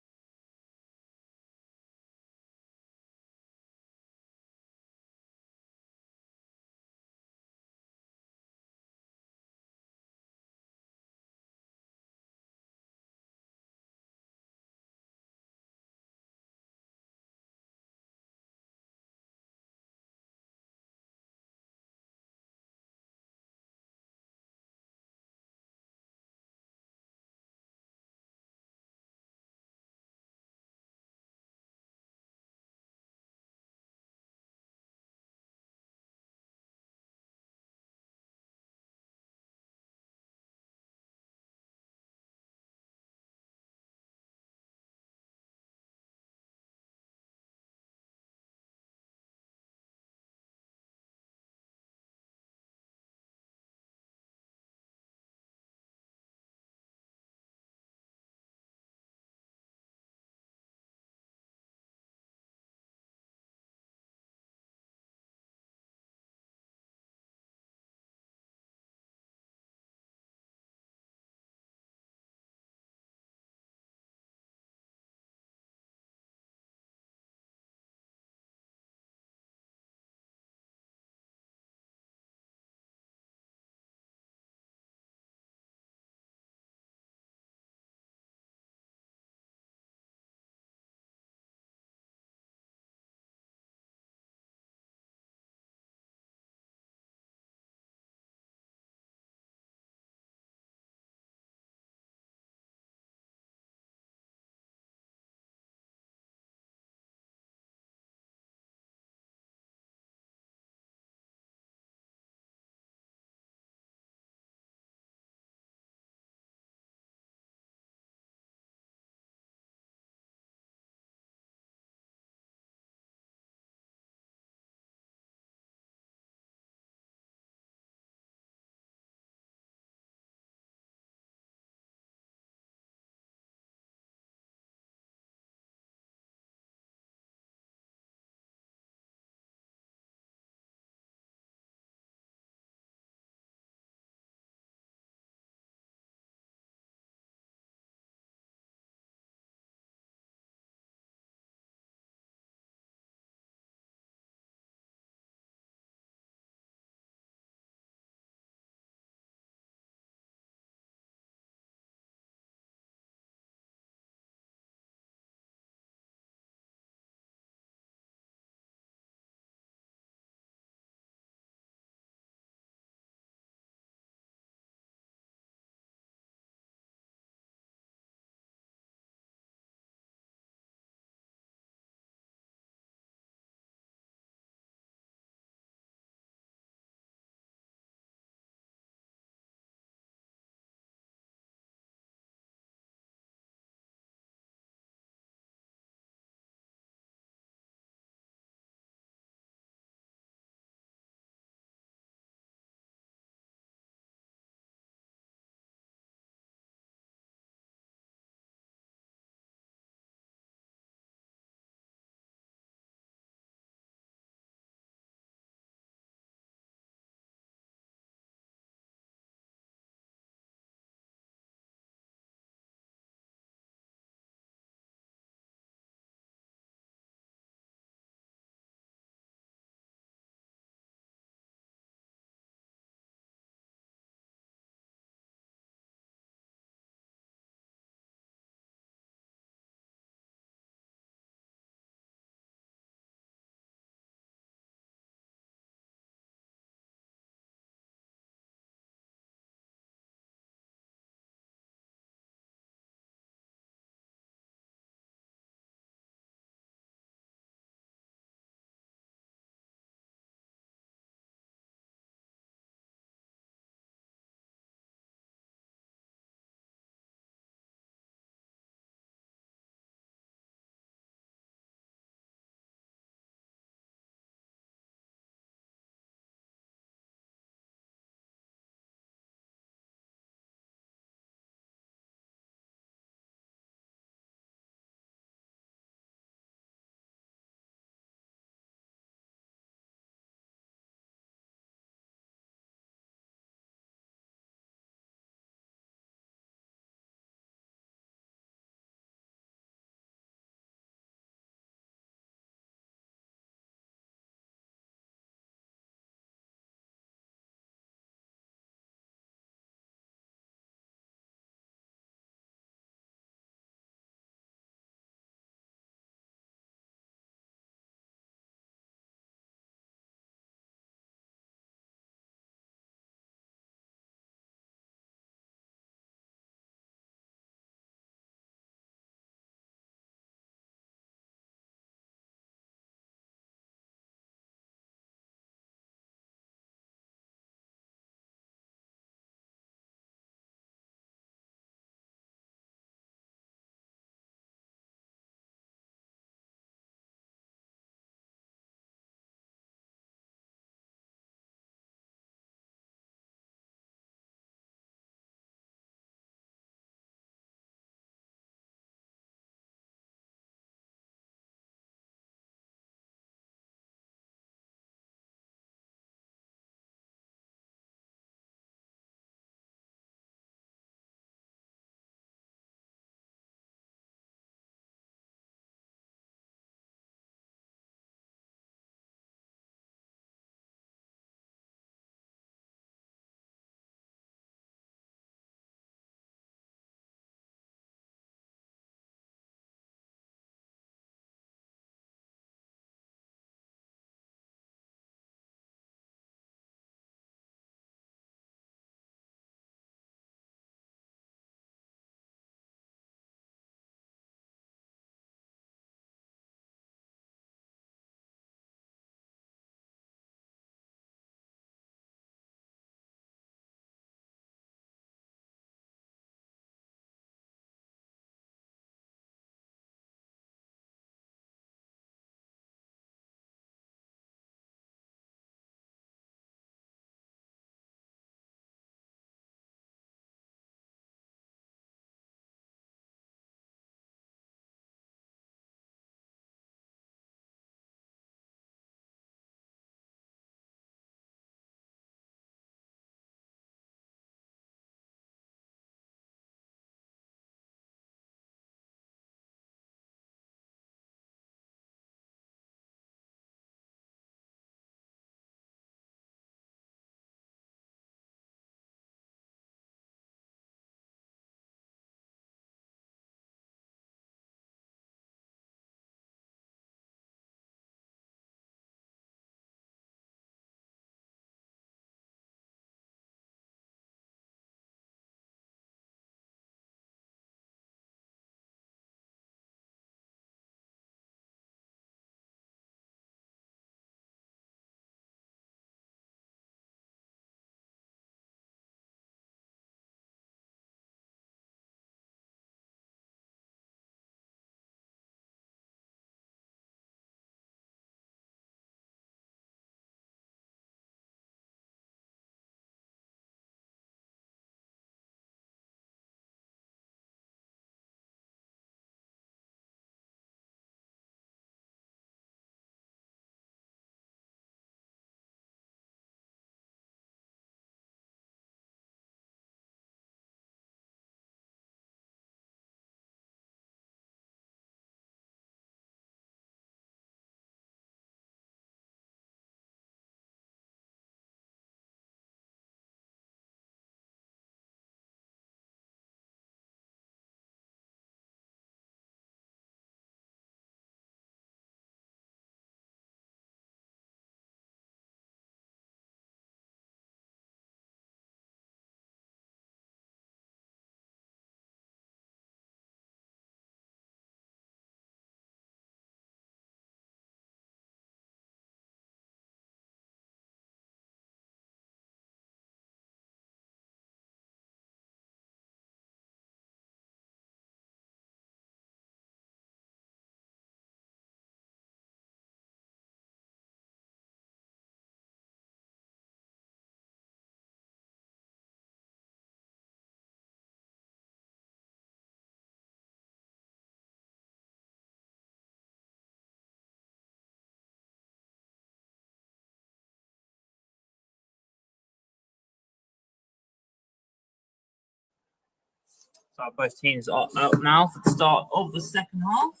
So both teams are out now for the start of the second half.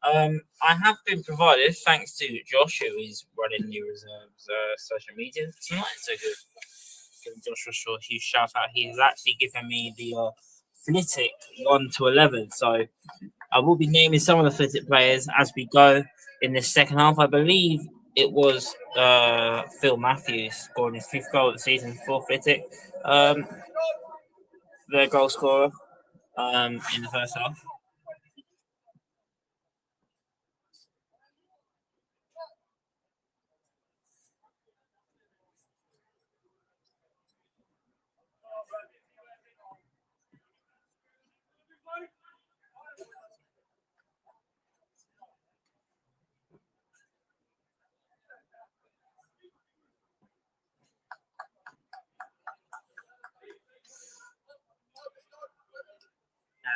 I have been provided, thanks to Josh, who is running the reserves social media tonight. So give Josh a huge shout out. He has actually given me the Flitwick 1 to 11. So I will be naming some of the Flitwick players as we go in this second half. I believe it was Phil Matthews scoring his 5th goal of the season for Flitwick. Their goal scorer in the first half.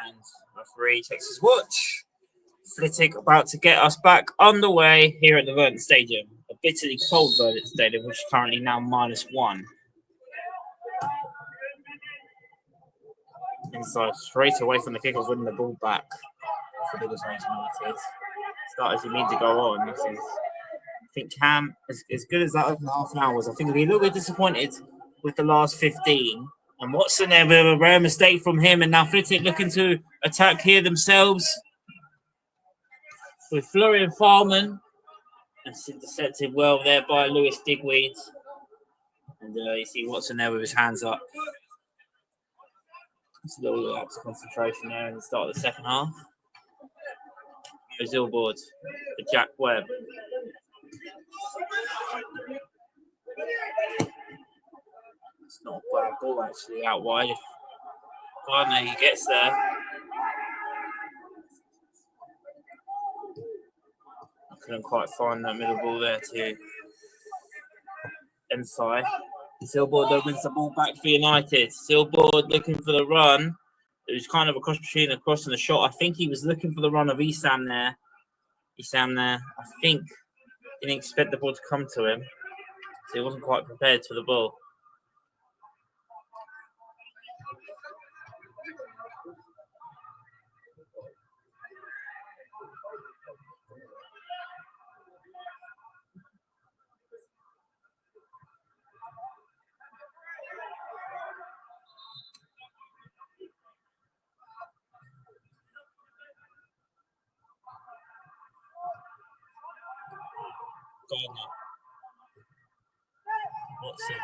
And referee takes his watch. Flitwick about to get us back underway here at the Verdant Stadium. A bitterly cold Verdant Stadium, which is currently now -1. Inside, straight away from the kickoff, winning the ball back for Biggleswade Utd. Starters you mean to go on. This is, I think Cam, as good as that open half an hour was, I think he'll be a little bit disappointed with the last 15. And Watson there with a rare mistake from him, and now Flitwick looking to attack here themselves with Florian Farman. That's intercepted well there by Lewis Digweed. And you see Watson there with his hands up. It's a little lapse of concentration there in the start of the second half. Brazil board for Jack Webb. It's not a bad ball actually out wide. Gardner, he gets there. I couldn't quite find that middle ball there to Ensai. Silboard opens the ball back for United. Silboard looking for the run. It was kind of a cross between the cross and the shot. I think he was looking for the run of Isam there. I think, didn't expect the ball to come to him. So he wasn't quite prepared for the ball. Gardner. Watson.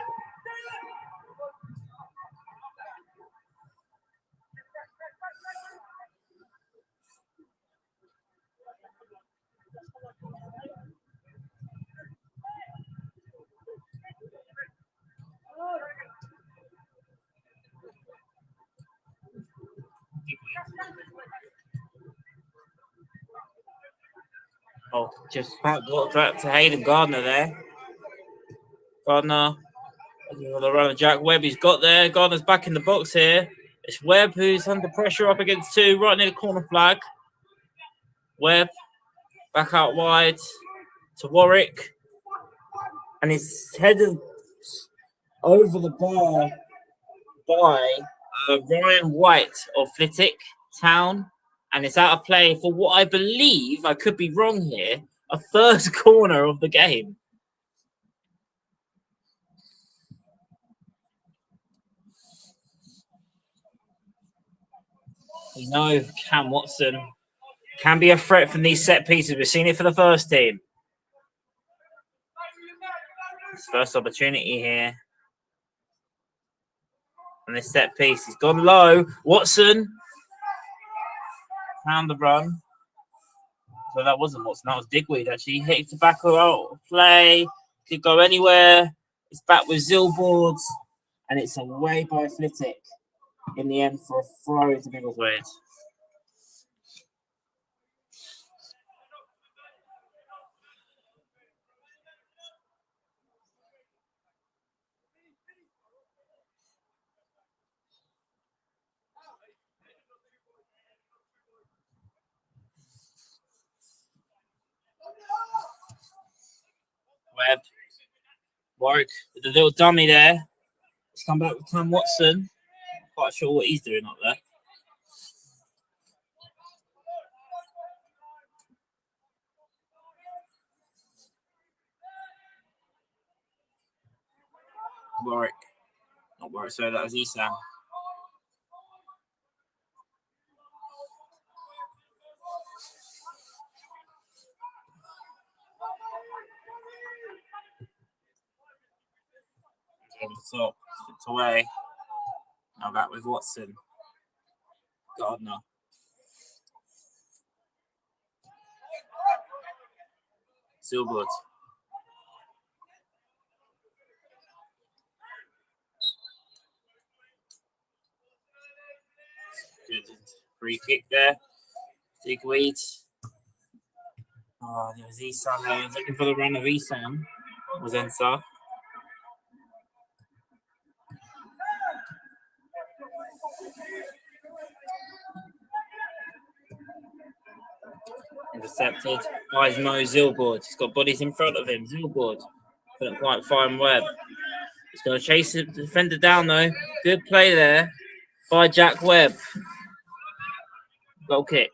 Oh, just about got back to Hayden Gardner there. Gardner looking for the run of Jack Webb. He's got there. Gardner's back in the box here. It's Webb who's under pressure up against 2, right near the corner flag. Webb back out wide to Warwick. And he's headed over the bar by Ryan White of Flitwick Town. And it's out of play for what I believe, I could be wrong here, a first corner of the game. We know Cam Watson can be a threat from these set pieces. We've seen it for the first team. His first opportunity here. And this set piece, he's gone low. Watson found the run. So that wasn't Watson, that was Digweed actually. He hit the back of play. Could go anywhere. It's back with Zilboard. And it's away by Flitwick in the end for a throw into Biggleswade. Webb. Warwick with the little dummy there. Let's come back with Cam Watson. Quite sure what he's doing up there. Warwick. Not Warwick, sorry, that was Isan. On the top, slipped away. Now back with Watson. Gardner. Silwood. Good free kick there. Biggleswade. Oh, there was Isan there. He was looking for the run of Isan. Was Ensar. Intercepted by Mo Zilboard. He's got bodies in front of him. Zilboard couldn't quite find Webb. He's going to chase the defender down though. Good play there by Jack Webb. Goal kick.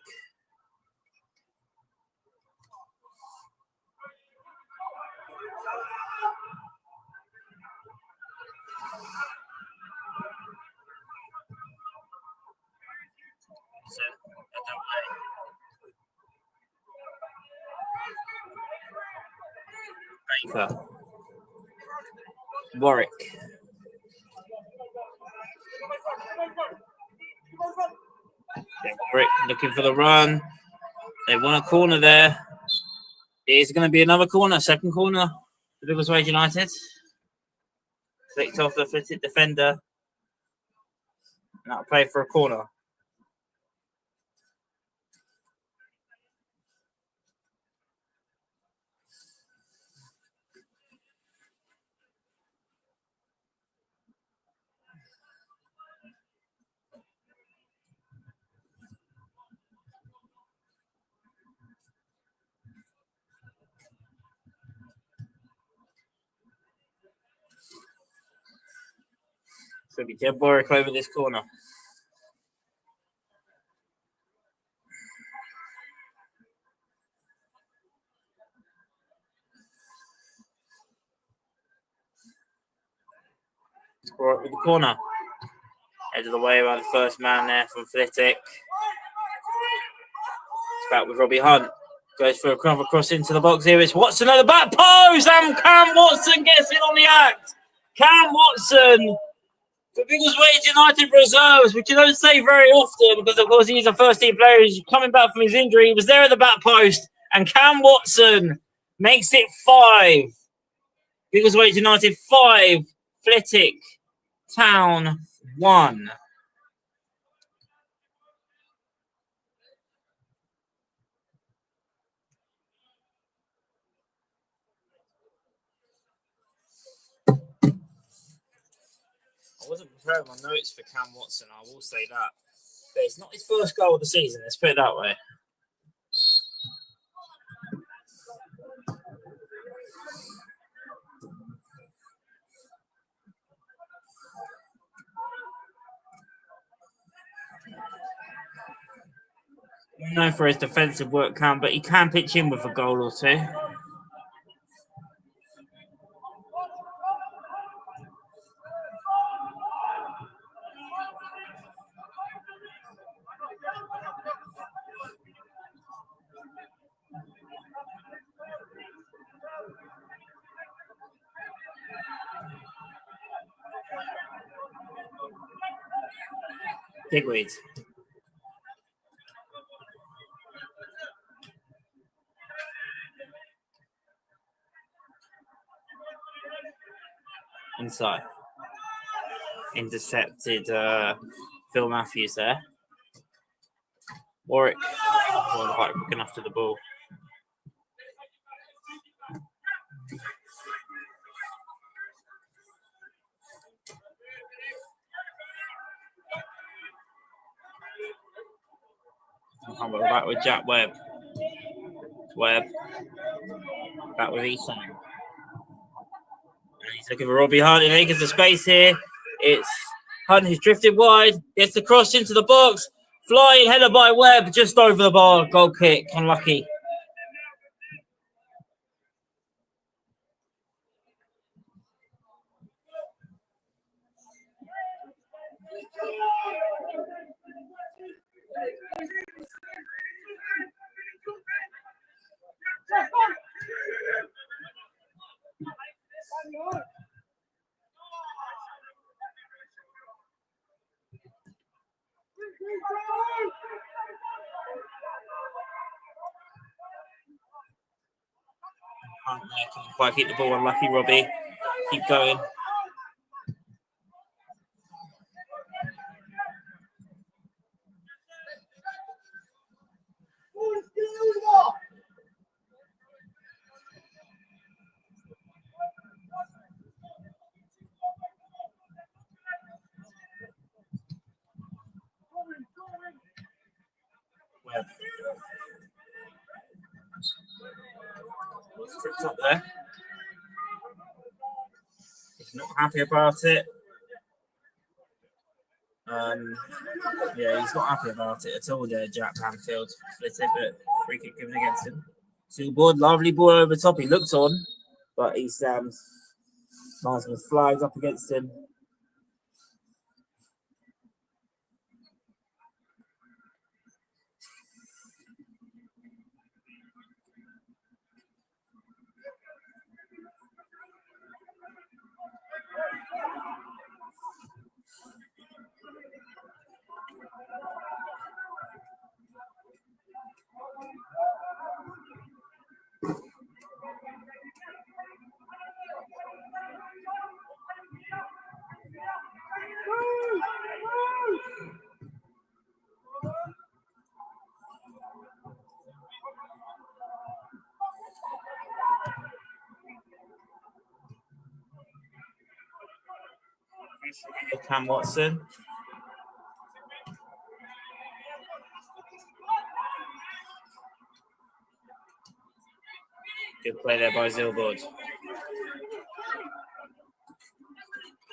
Baker. Warwick. Warwick looking for the run. They want a corner there. It is going to be another corner, second corner for Biggleswade United. Flicked off the fitted defender. And that'll play for a corner. So we get Warwick over this corner. Warwick with the corner. Edge of the way by the first man there from Flitwick. It's back with Robbie Hunt. Goes for another cross into the box here. It's Watson at the back post, and Cam Watson gets in on the act. Cam Watson for Biggleswade Utd Reserves, which you don't say very often because, of course, he's a first-team player. He's coming back from his injury. He was there at the back post, and Cam Watson makes it 5. Biggleswade United 5, Flitwick Town 1. I wasn't preparing my notes for Cam Watson, I will say that. But it's not his first goal of the season, let's put it that way. He's known for his defensive work, Cam, but he can pitch in with a goal or two. Biggleswade. Inside. Intercepted Phil Matthews there. Warwick wasn't quite quick enough to the ball. We're back with Jack Webb. Webb. Back with Isan. And he's looking for Robbie Hunt. He gets the space here. It's Hunt who's drifted wide. Gets the cross into the box. Flying header by Webb. Just over the bar. Goal kick. Unlucky. Couldn't quite keep the ball. Unlucky Robbie. Keep going. Webb. Tripped up there. He's not happy about it. Yeah, he's not happy about it at all there, Jack Banfield. Flitwick, but free kick given against him. Two board, lovely ball over the top. He looked on, but he's nice with flags up against him. Cam Watson. Good play there by Zilboard.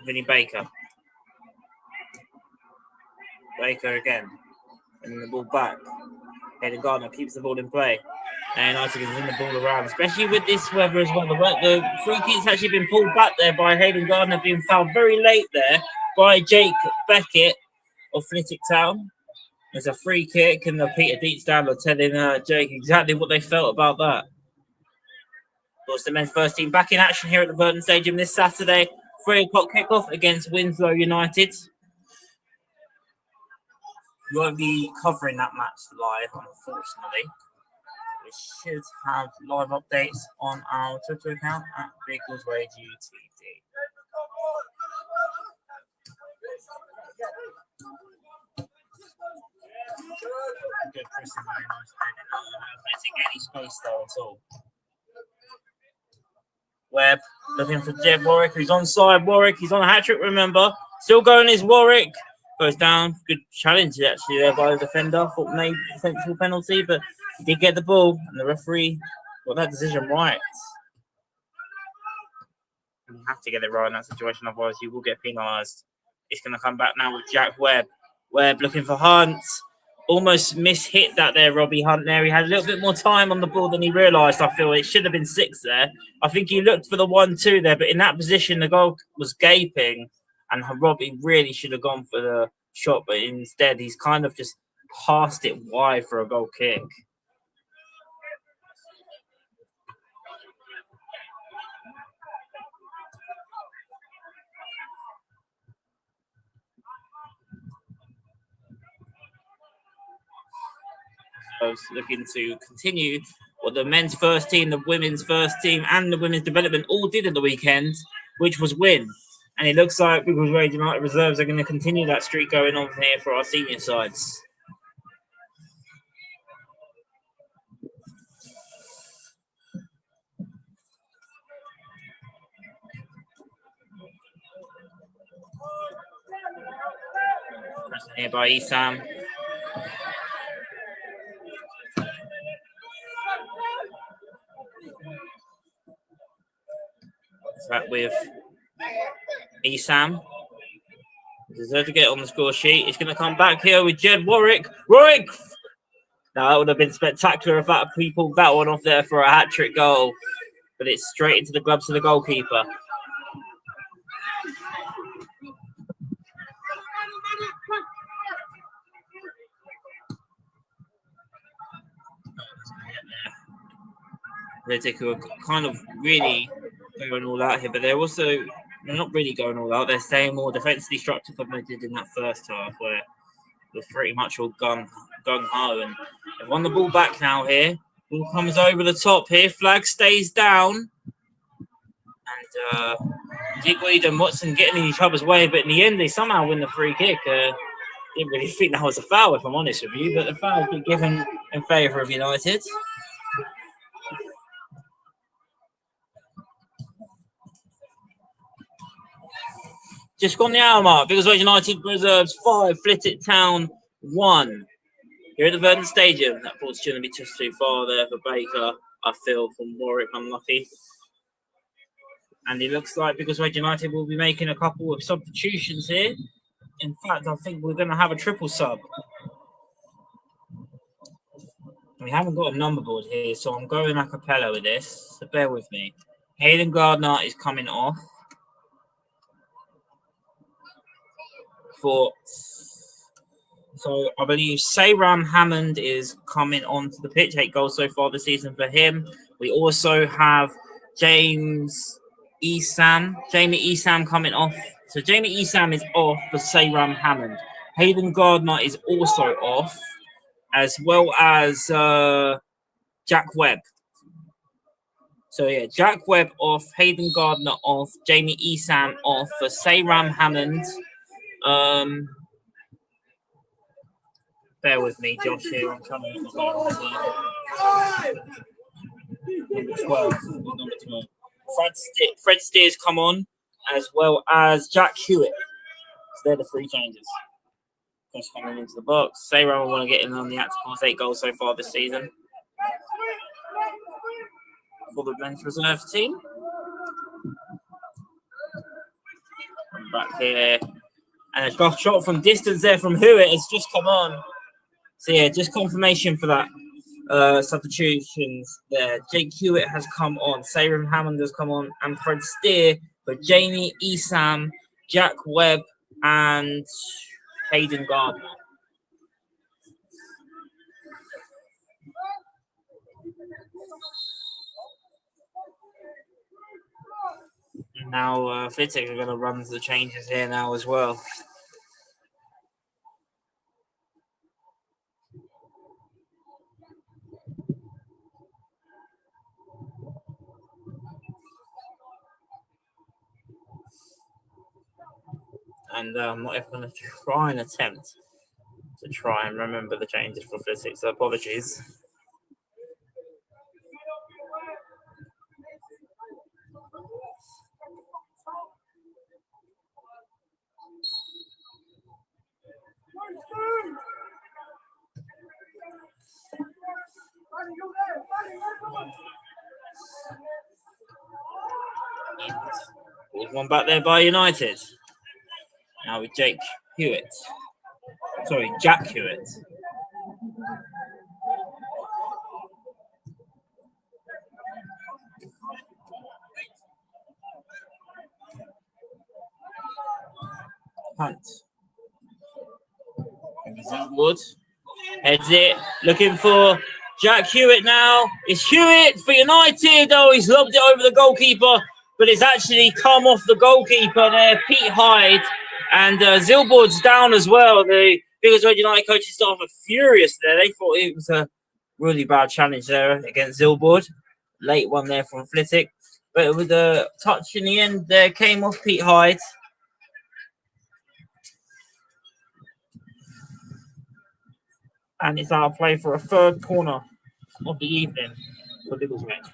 Vinny Baker. Baker again. And the ball back. Hayden Gardner keeps the ball in play. And Isaac is in the ball around, especially with this weather as well. The free kick's actually been pulled back there by Hayden Gardner, being fouled very late there by Jake Beckett of Flitwick Town. There's a free kick, and the Peter Deetsdale are telling Jake exactly what they felt about that. Of course, the men's first team back in action here at the Verdon Stadium this Saturday. 3 o'clock kickoff against Winslow United. We won't be covering that match live, unfortunately. We should have live updates on our Twitter account at Biggleswade Utd. Good pressing, very nice. Not taking any space there at all. Webb looking for Jed Warwick, who's onside. Warwick, he's on a hat trick, remember. Still going is Warwick. Goes down. Good challenge actually there by the defender. Thought maybe potential penalty, but he did get the ball, and the referee got that decision right. You have to get it right in that situation, otherwise you will get penalised. It's going to come back now with Jack Webb. Webb looking for Hunt. Almost mishit that there, Robbie Hunt there. He had a little bit more time on the ball than he realised, I feel. It should have been 6 there. I think he looked for the 1-2 there, but in that position, the goal was gaping, and Robbie really should have gone for the shot, but instead he's kind of just passed it wide for a goal kick. Looking to continue what the men's first team, the women's first team, and the women's development all did at the weekend, which was win. And it looks like Biggleswade Utd Reserves are going to continue that streak going on here for our senior sides. Pressing here by Esam. That with Esam. Deserve to get on the score sheet. He's going to come back here with Jed Warwick. Warwick! Now, that would have been spectacular if that he pulled that one off there for a hat-trick goal. But it's straight into the gloves of the goalkeeper. Flitwick who are kind of really going all out here, but they're not really going all out. They're staying more defensively structured than they did in that first half, where it was pretty much all gung ho. And they've won the ball back now here. Ball comes over the top here. Flag stays down. And Biggleswade and Watson getting in each other's way, but in the end, they somehow win the free kick. Didn't really think that was a foul, if I'm honest with you, but the foul's been given in favour of United. Just gone the hour mark. Biggleswade Utd Reserves 5, Flitwick Town 1. Here at the Verdant Stadium. That ball's going to be just too far there for Baker, I feel, from Warwick, unlucky. And it looks like Biggleswade Utd will be making a couple of substitutions here. In fact, I think we're going to have a triple sub. We haven't got a number board here, so I'm going a cappella with this. So bear with me. Hayden Gardner is coming off. So I believe Sayram Hammond is coming onto the pitch. 8 goals so far this season for him. We also have Jamie Esam coming off. So Jamie Esam is off for Sayram Hammond. Hayden Gardner is also off, as well as Jack Webb. So yeah, Jack Webb off, Hayden Gardner off, Jamie Esam off for Sayram Hammond. Bear with me, Josh, here. I'm coming up with number 12. Fred Steers come on, as well as Jack Hewitt. So they're the 3 changes. Just coming into the box. Sayram want to get in on the active 8 goals so far this season for the men's reserve team. I'm back here. And a shot from distance there from Hewitt has just come on. So yeah, just confirmation for that substitutions there. Jake Hewitt has come on, Sayram Hammond has come on, and Fred Steer for Jamie Esam, Jack Webb, and Hayden Gardner. And now Flitwick are going to run the changes here now as well. And I'm not even going to try and attempt to try and remember the changes for Flitwick, so apologies. There's one back there by United. Now with Jack Hewitt. Hunt. Wood. Heads it. Looking for Jack Hewitt now. It's Hewitt for United. Oh, he's lobbed it over the goalkeeper, but it's actually come off the goalkeeper there, Pete Hyde. And Zilboard's down as well. The Biggleswade United coaching staff are furious there. They thought it was a really bad challenge there against Zilboard. Late one there from Flitwick. But with the touch in the end there came off Pete Hyde. And it's our play for a 3rd corner of the evening for Biggleswade.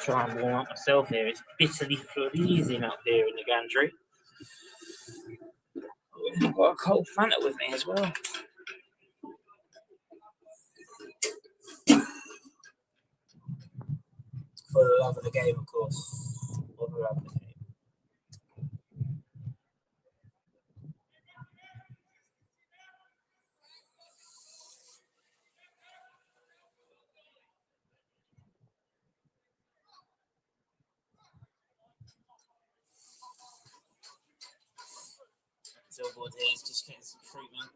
Try and warm up myself here. It's bitterly freezing up here in the gantry. I've got a cold Fanta with me as well. For the love of the game, of course. For the love of the game. Zilboard here is just getting some treatment.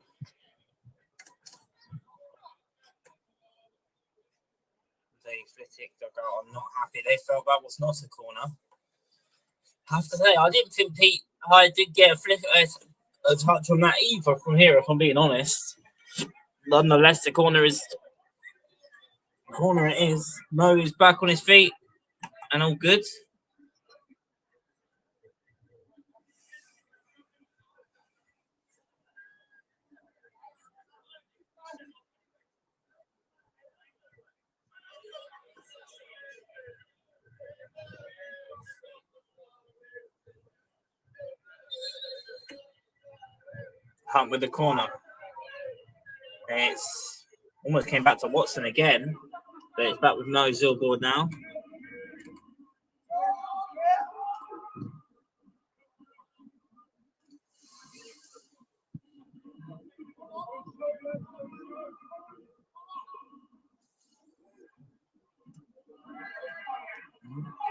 Flitwick dugout are not happy. They felt that was not a corner. I have to say, I didn't think Pete Hyde did get a touch on that either from here, if I'm being honest. Nonetheless, the corner it is. Mo is back on his feet and all good. Hunt with the corner. It's almost came back to Watson again, but it's back with Mo Zilboard now.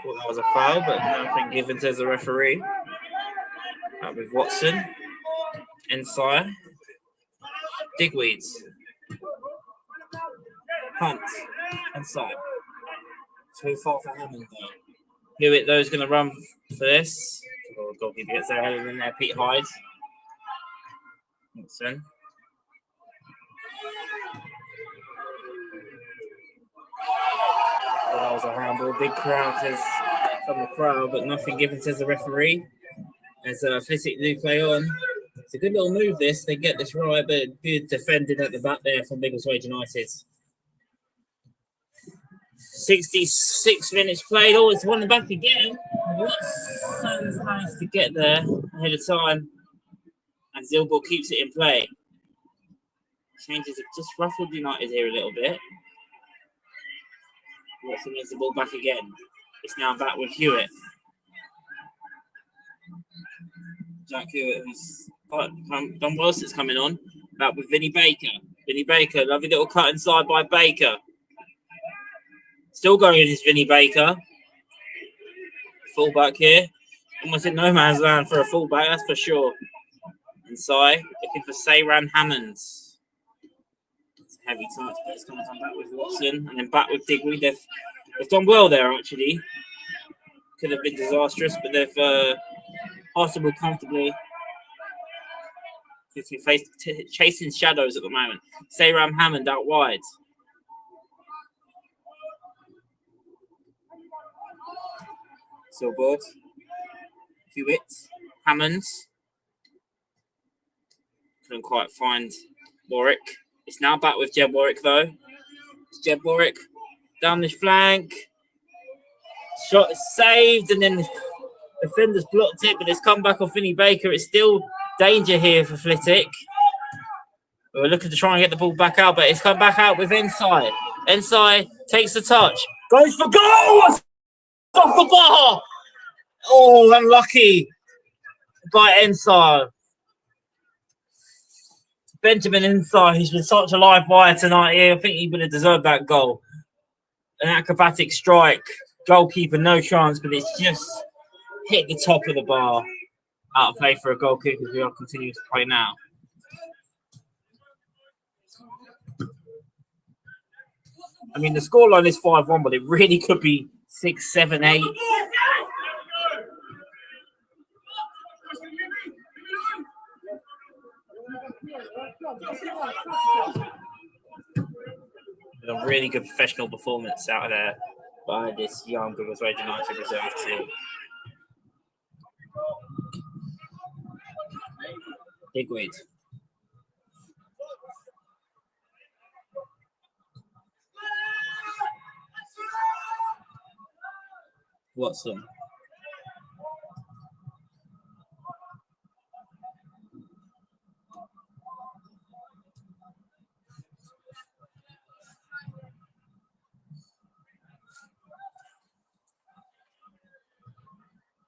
Thought that was a foul, but nothing given, says the referee. Back with Watson. Inside. Digweeds. Hunt. Inside. Too far for Hammond though. Hewitt though is going to run for this. Oh, goalkeeper gets their head in there. Pete Hyde. Watson. Oh, that was a handball. Big crowd says from the crowd, but nothing given, says the referee. As Flitwick do play on. It's a good little move this. They get this right, but good defending at the back there from Biggleswade United. 66 minutes played. Oh, it's one back again. Watson's managed to get there ahead of time. And Zilboard keeps it in play. Changes have just ruffled United here a little bit. Watson wins the ball back again. It's now back with Hewitt. Jack Hewitt has done well since coming on. Back with Vinny Baker. Vinny Baker, lovely little cut inside by Baker. Still going is Vinny Baker. Fullback here. Almost in no man's land for a fullback, that's for sure. Inside, looking for Sayran Hammonds. It's a heavy touch, but it's going to come back with Watson and then back with Digweed. They've done well there, actually. Could have been disastrous, but they've passed the ball comfortably. Chasing shadows at the moment. Sayram Hammond out wide. Zilboard. Hewitt. Hammonds. Couldn't quite find Warwick. It's now back with Jeb Warwick though. It's Jeb Warwick down this flank. Shot is saved and then the defenders blocked it, but it's come back off Vinny Baker. It's still danger here for Flitwick. We're looking to try and get the ball back out, but it's come back out with Inside. Inside takes the touch. Goes for goal! Off the bar! Oh, unlucky by Inside. Benjamin Inside, who's been such a live wire tonight here. I think he would have deserved that goal. An acrobatic strike. Goalkeeper, no chance, but it's just hit the top of the bar. Out of play for a goal kick as we are continuing to play now. I mean, the scoreline is 5-1, but it really could be 6, 7, 8. A really good professional performance out of there by this young Biggleswade Utd Reserves team. Digweed. Watson.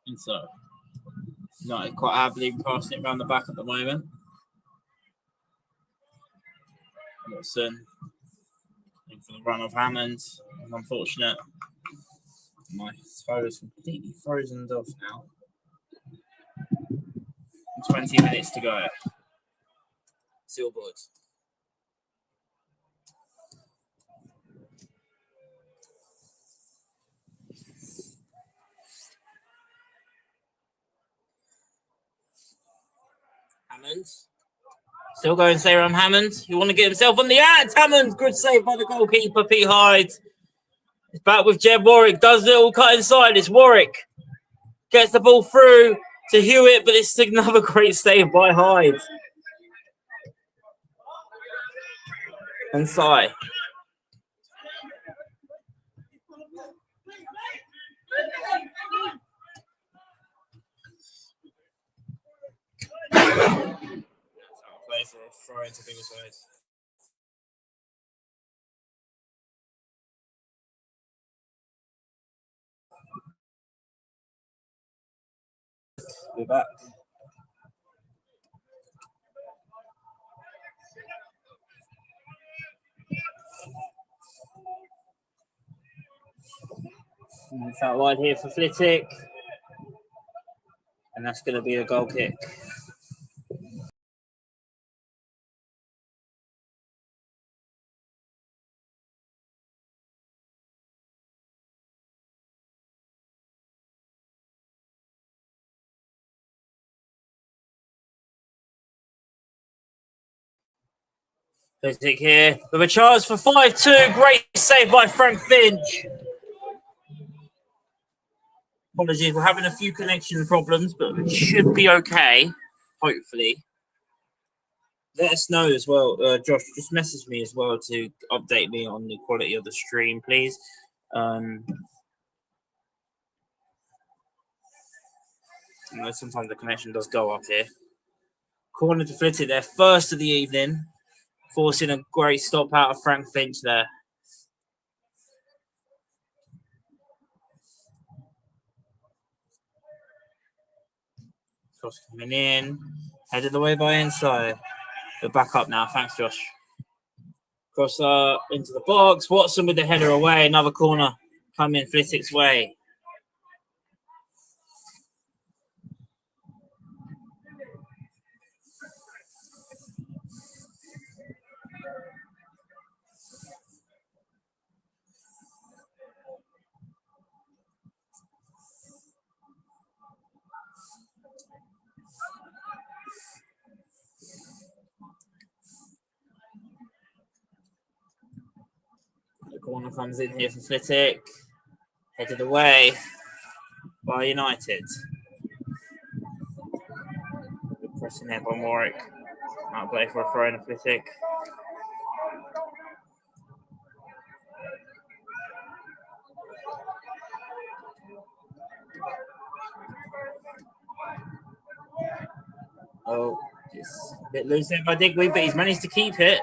And so, United quite happily passing it around the back at the moment. Watson in for the run of Hammond. Unfortunate. My toe is completely frozen off now. 20 minutes to go. Zilboard. Hammond. Still going, Sarah Hammond. You want to get himself on the act. Hammond, good save by the goalkeeper, Pete Hyde. It's back with Jeb Warwick. Does little cut inside. It's Warwick. Gets the ball through to Hewitt, but it's another great save by Hyde. And Sai. Play for a throw into Biggleswade. We're back. It's out wide here for Flitwick. And that's going to be a goal kick. Flitwick here with a chance for 5-2. Great save by Frank Finch. Apologies, we're having a few connection problems, but it should be okay, hopefully. Let us know as well. Josh, just message me as well to update me on the quality of the stream, please. You know, sometimes the connection does go up here. Corner to Flitwick, their first of the evening, forcing a great stop out of Frank Finch there. Cross coming in, headed away by inside. We're back up now. Thanks, Josh. Cross into the box. Watson with the header away. Another corner coming Flitwick's way. The corner comes in here for Flitwick. Headed away by United. Good pressing there by Warwick. Might play for a throw in a Flitwick. Oh, it's a bit loose there by Digweed, but he's managed to keep it.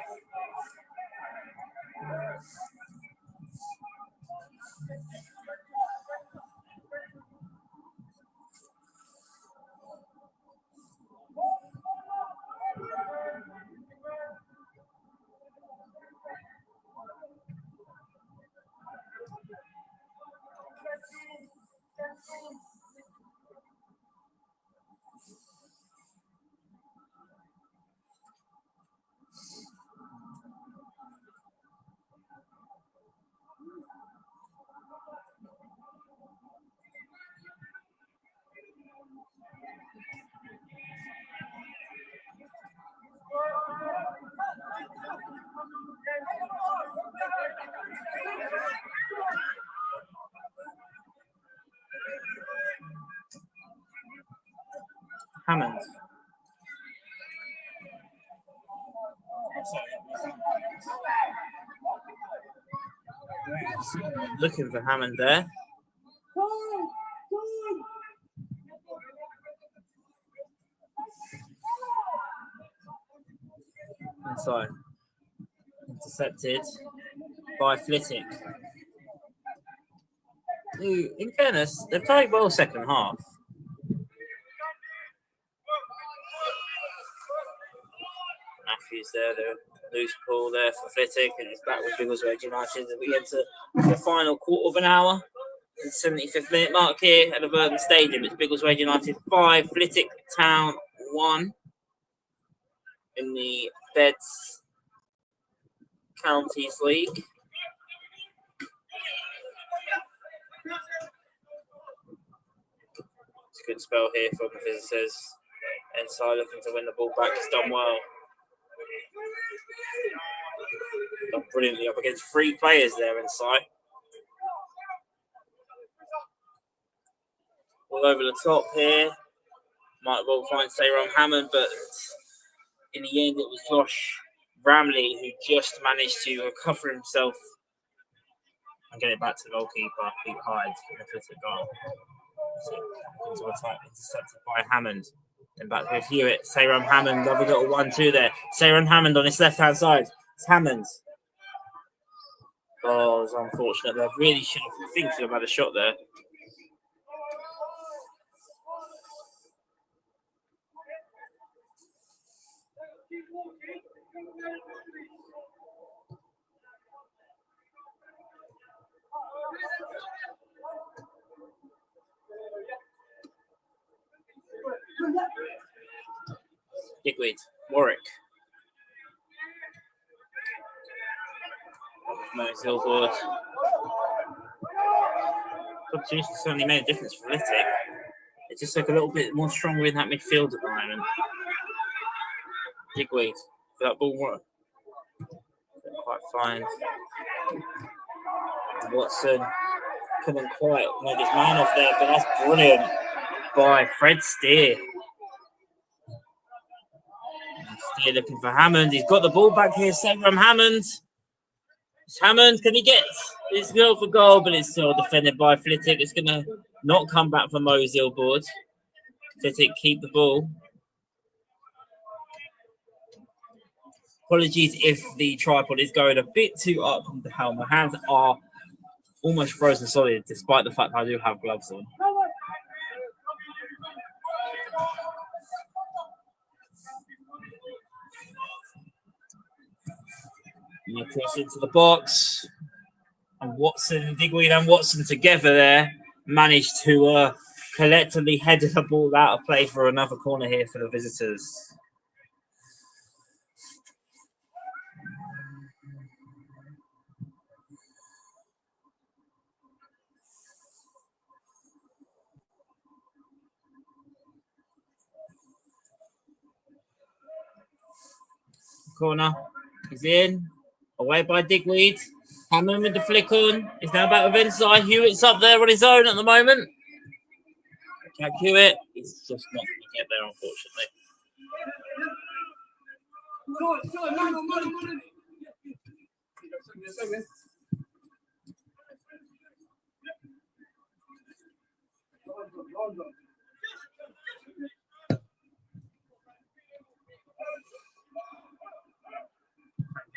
Hammond. Looking for Hammond there. Inside. Intercepted by Flitwick. Who, in fairness, they've played well second half. Matthews there, the loose ball there for Flitwick, and it's back with Biggleswade United as we enter the final quarter of an hour. The 75th minute mark here at the Verdon Stadium. It's Biggleswade United 5, Flitwick Town 1 in the Beds Counties League. It's a good spell here from the visitors. Inside looking to win the ball back. It's done well. Done brilliantly up against 3 players there inside. All over the top here. Might well find Sayram Hammond, but in the end it was Josh Ramley who just managed to recover himself and get it back to the goalkeeper, Pete Hyde, in the Flitwick goal. So, into attack, intercepted by Hammond. Then back with Hewitt. Sayram Hammond, lovely little 1-2 there. Sayram Hammond on his left-hand side. It's Hammond. Oh, it's unfortunate. They really should have had a shot there. Biggleswade, Warwick. Billboard. Opportunity certainly made a difference for Flitwick. It just took a little bit more stronger in that midfield at the moment. Biggleswade for that ball work. Quite fine. Watson couldn't quite make his man off there, but that's brilliant by Fred Steer. Steer looking for Hammond. He's got the ball back here. Sayram Hammond. It's Hammond. Can he get his goal for goal? But it's still defended by Flitwick. It's going to not come back for Moselle board. Flitwick keep the ball. Apologies if the tripod is going a bit too up on the helm. My hands are almost frozen solid, despite the fact I do have gloves on. You cross into the box. And Watson, Biggleswade and Watson together there managed to collectively head the ball out of play for another corner here for the visitors. Corner is in, away by Biggleswade. Hammond with the flick on. He's now back with inside. Hewitt's up there on his own at the moment. Jack Hewitt, he's just not going to get there, unfortunately.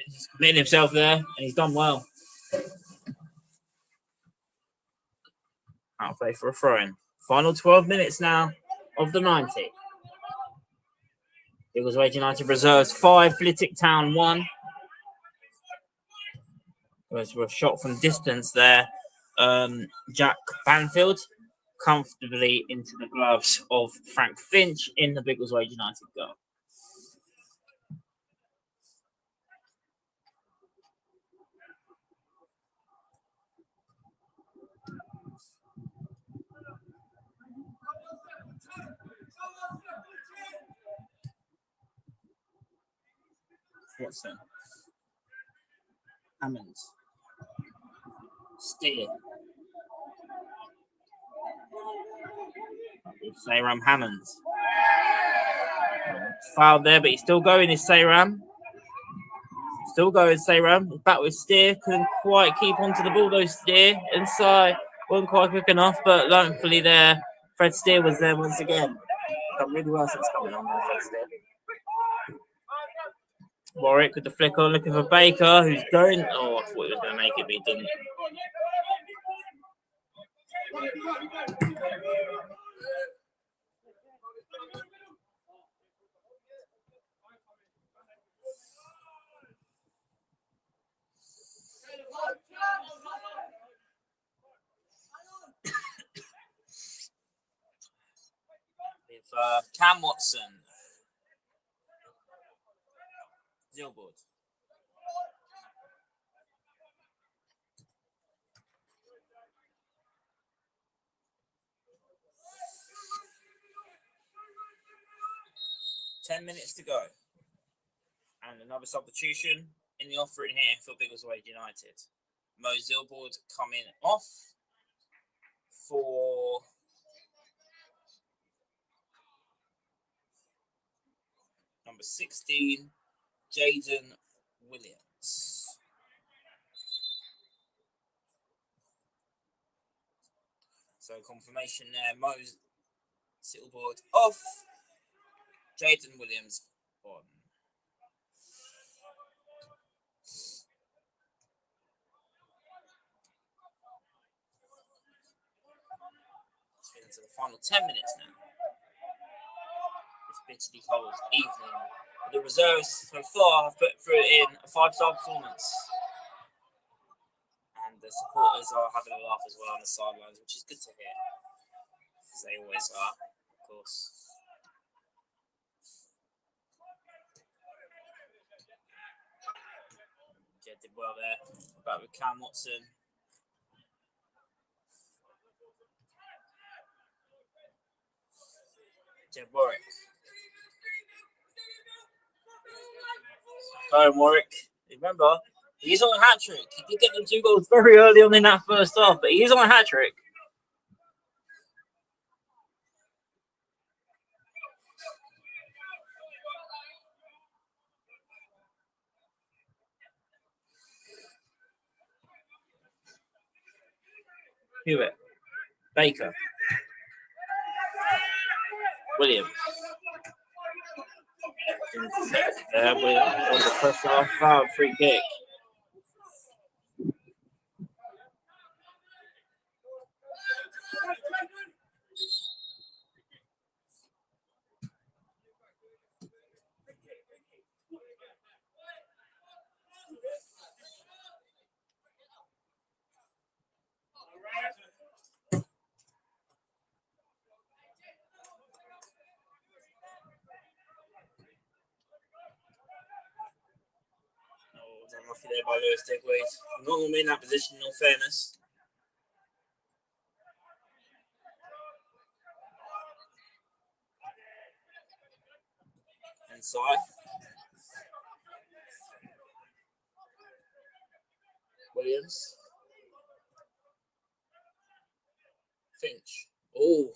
He's committed himself there, and he's done well. I'll play for a throw-in. Final 12 minutes now of the 90. Biggleswade Utd Reserves 5, Flitwick Town 1. There's a shot from distance there. Jack Banfield comfortably into the gloves of Frank Finch in the Biggleswade Utd goal. Watson. Hammond. Steer. Sayram Hammond. Fouled there, but he's still going, is Sayram. Still going, Sayram. Back with Steer. Couldn't quite keep onto the ball, though, Steer. Inside. Wasn't quite quick enough, but thankfully there, Fred Steer was there once again. Done really well since coming on there, Fred Steer. Warwick with the flick on, looking for Baker, who's going. Oh, I thought he was going to make it, but he didn't. With Cam Watson. Zillboard. $10 minutes to go. And And another substitution in the offering here for Biggleswade United. Mo Zilboard coming off for number 16, Jaden Williams. So confirmation there, Mo Zilboard off, Jaden Williams on. Into the final 10 minutes now. This bitterly cold evening. The reserves so far have put through in a 5-star performance. And the supporters are having a laugh as well on the sidelines, which is good to hear. As they always are, of course. Jed did well there. Back with Cam Watson. Jed Warwick. Going Warwick. Remember, he's on a hat trick. He did get them 2 goals very early on in that first half, but he is on a hat trick. Hewitt. Baker. Williams. There with the first half foul, free kick. Unlucky there by Lewis Digweed. Not going to be in that position, in all fairness. Inside. Williams. Finch. Oh,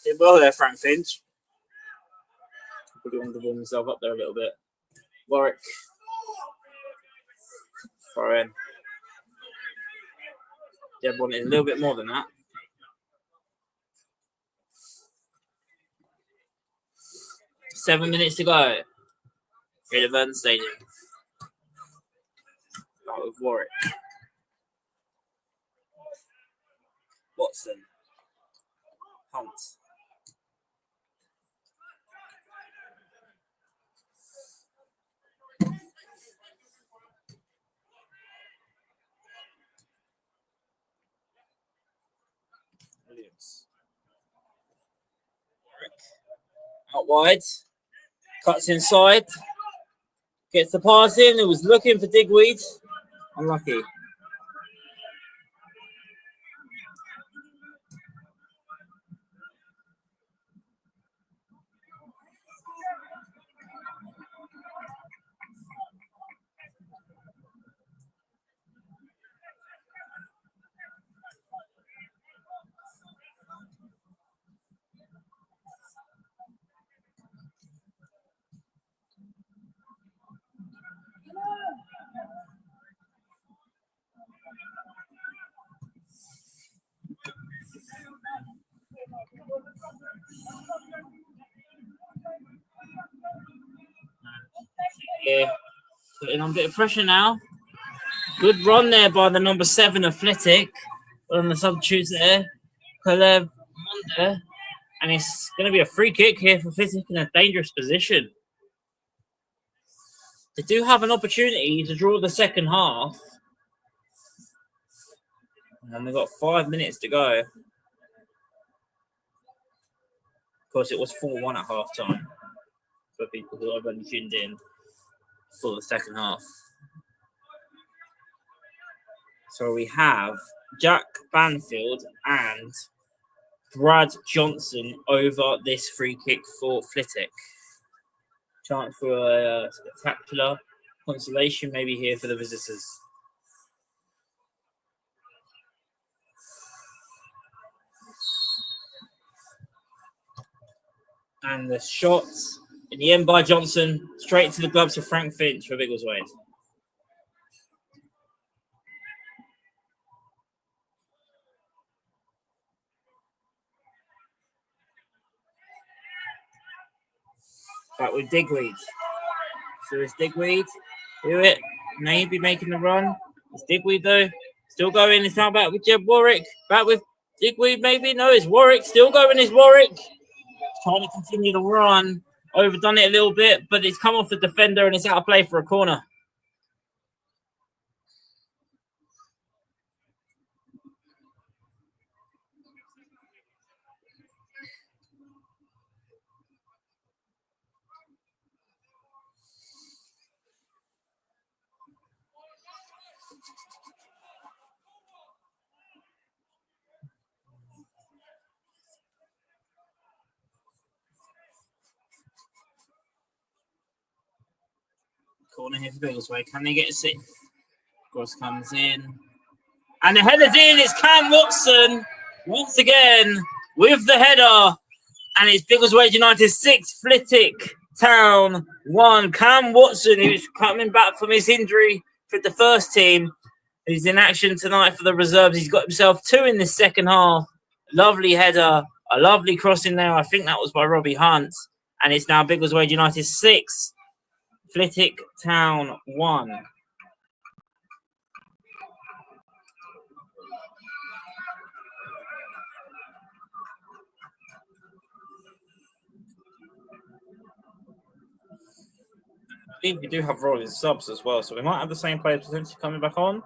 did well there, Frank Finch. Probably wanted to warm himself up there a little bit. Warwick. Throw in. Deb wanted a little bit more than that. Seven minutes to go. Here at Vernon Stadium. Back with Warwick. Watson. Hunt. Williams. Warwick. Out wide. Cuts inside. Gets the pass in. It was looking for Digweed. Unlucky. Yeah, putting on a bit of pressure now. Good run there by the number 7 of Flitwick. On the substitutes there. Kalev Munda. And it's going to be a free kick here for Flitwick in a dangerous position. They do have an opportunity to draw the second half. And they've got 5 minutes to go. Of course, it was 4-1 at half time. For people who have only tuned in for the second half. So we have Jack Banfield and Brad Johnson over this free kick for Flitwick. Chance for a spectacular consolation maybe here for the visitors. And the shots in the end by Johnson, straight to the gloves of Frank Finch for Biggleswade. Back with Digweed. So it's Digweed. Do it. Maybe making the run. It's Digweed though. Still going. It's now back with Jeb Warwick. Back with Digweed maybe. No, it's Warwick. Still going. It's Warwick. Trying to continue the run. Overdone it a little bit, but it's come off the defender and it's out of play for a corner. Corner here for Biggleswade. Can they get a sixth? Cross comes in. And the header's in. It's Cam Watson once again with the header. And it's Biggleswade United 6, Flitwick Town 1. Cam Watson, who's coming back from his injury for the first team. He's in action tonight for the reserves. He's got himself 2 in the second half. Lovely header. A lovely crossing there. I think that was by Robbie Hunt. And it's now Biggleswade United 6, Flitwick Town 1. I believe we do have rolling subs as well, so we might have the same players potentially coming back on.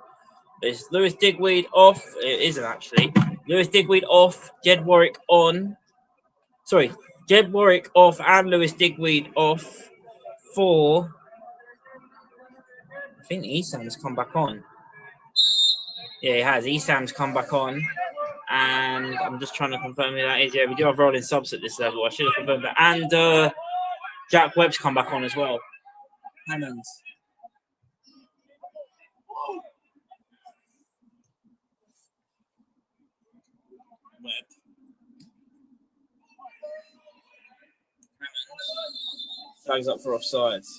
It's Lewis Digweed off. It isn't actually. Lewis Digweed off. Jed Warwick on. Sorry, Jed Warwick off and Lewis Digweed off for. I think Esam's come back on. Yeah, he has. Esam's come back on. And I'm just trying to confirm who that is. Yeah, we do have rolling subs at this level. I should have confirmed that. And Jack Webb's come back on as well. Hammonds. Webb. Hammonds. Flags up for offsides.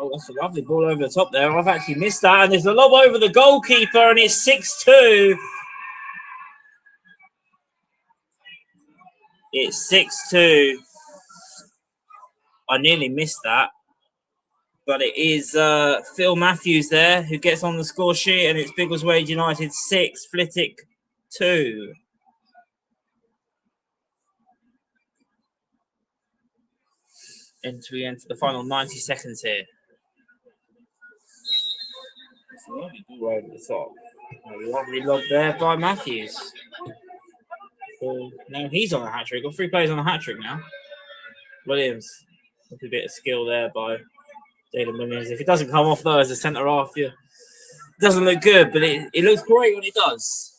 Oh, that's a lovely ball over the top there. I've actually missed that. And there's a lob over the goalkeeper, and it's 6-2. It's 6-2. I nearly missed that. But it is Phil Matthews there who gets on the score sheet, and it's Biggleswade United 6, Flitwick 2. We enter the final 90 seconds here. It's a lovely ball over the top. A lovely lob there by Matthews. So now he's on a hat trick. Got 3 players on a hat trick now. Williams. A bit of skill there by Jalen Williams. If it doesn't come off though as a centre half, it doesn't look good, but it looks great when it does.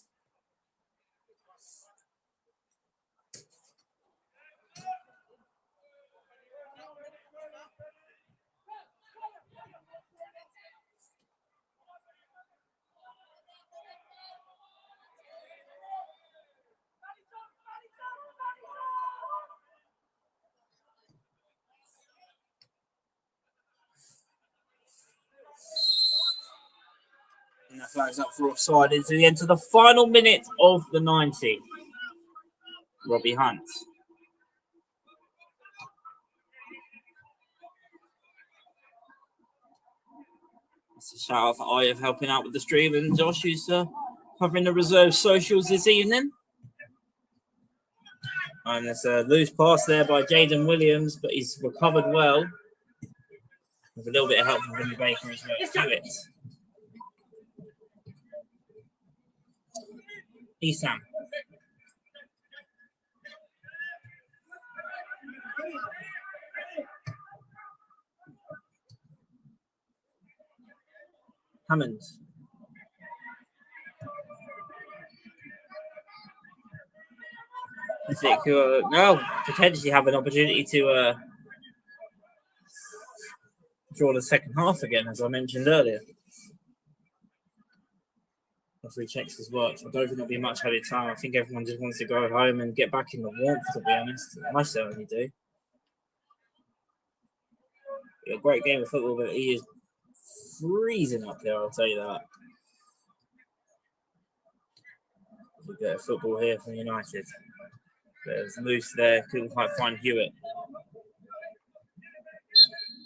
And that flags up for offside into the end of the final minute of the 90. Robbie Hunt. That's a shout out for Ayev helping out with the stream, and Josh, who's covering the reserve socials this evening. And there's a loose pass there by Jaden Williams, but he's recovered well. With a little bit of help from Vinny Baker as well. To it. Esam. Hammond. who now potentially have an opportunity to draw the second half again, as I mentioned earlier. Referee checks his watch. I don't think there'll be much added time. I think everyone just wants to go home and get back in the warmth, to be honest. I certainly do. A great game of football, but he is freezing up here, I'll tell you that. A bit of football here from United. There's loose there, couldn't quite find Hewitt.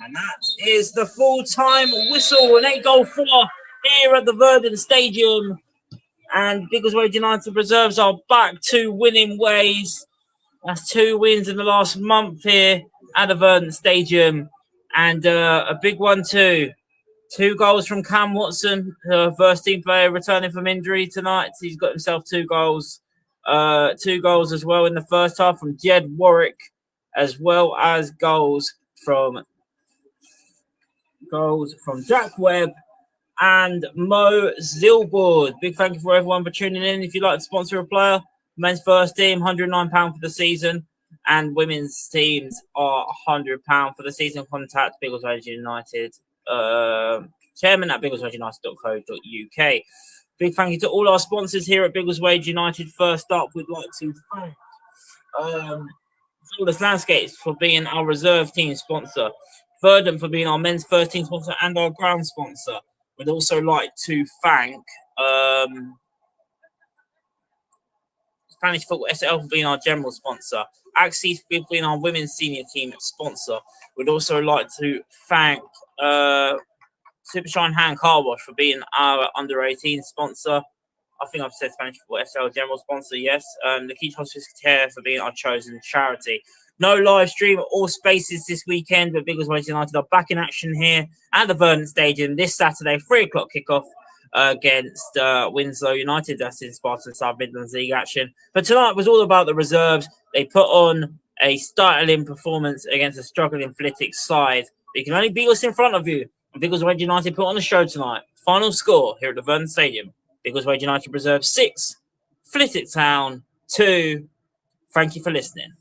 And that is the full-time whistle, an 8-goal floor here at the Verdant Stadium. And Biggleswade Utd Reserves are back to winning ways. That's 2 wins in the last month here at the Verdant Stadium. And a big one too. 2 goals from Cam Watson, first team player returning from injury tonight. He's got himself 2 goals. 2 goals as well in the first half from Jed Warwick, as well as goals from Jack Webb and Mo Zilboard. Big thank you for everyone for tuning in. If you'd like to sponsor a player, men's first team, £109 for the season, and women's teams are £100 for the season. Contact Biggleswade United, chairman at biggleswadeunited.co.uk. Big thank you to all our sponsors here at Biggleswade United. First up, we'd like to thank Flawless Landscapes for being our reserve team sponsor, Verdant for being our men's first team sponsor and our ground sponsor. We'd also like to thank Spanish Football SL for being our general sponsor, Axis for being our women's senior team sponsor. We'd also like to thank Supershine Hand Car Wash for being our under-18 sponsor. I think I've said Spanish Football SL general sponsor, yes. The Keach Hospice Care for being our chosen charity. No live stream or spaces this weekend, but Biggleswade United are back in action here at the Verdant Stadium this Saturday, 3 o'clock kickoff against Winslow United. That's in Spartan South Midlands League action. But tonight was all about the reserves. They put on a startling performance against a struggling Flitwick side. You can only beat us in front of you. And Biggleswade United put on the show tonight. Final score here at the Verdant Stadium: Biggleswade United Reserves 6, Flitwick Town 2. Thank you for listening.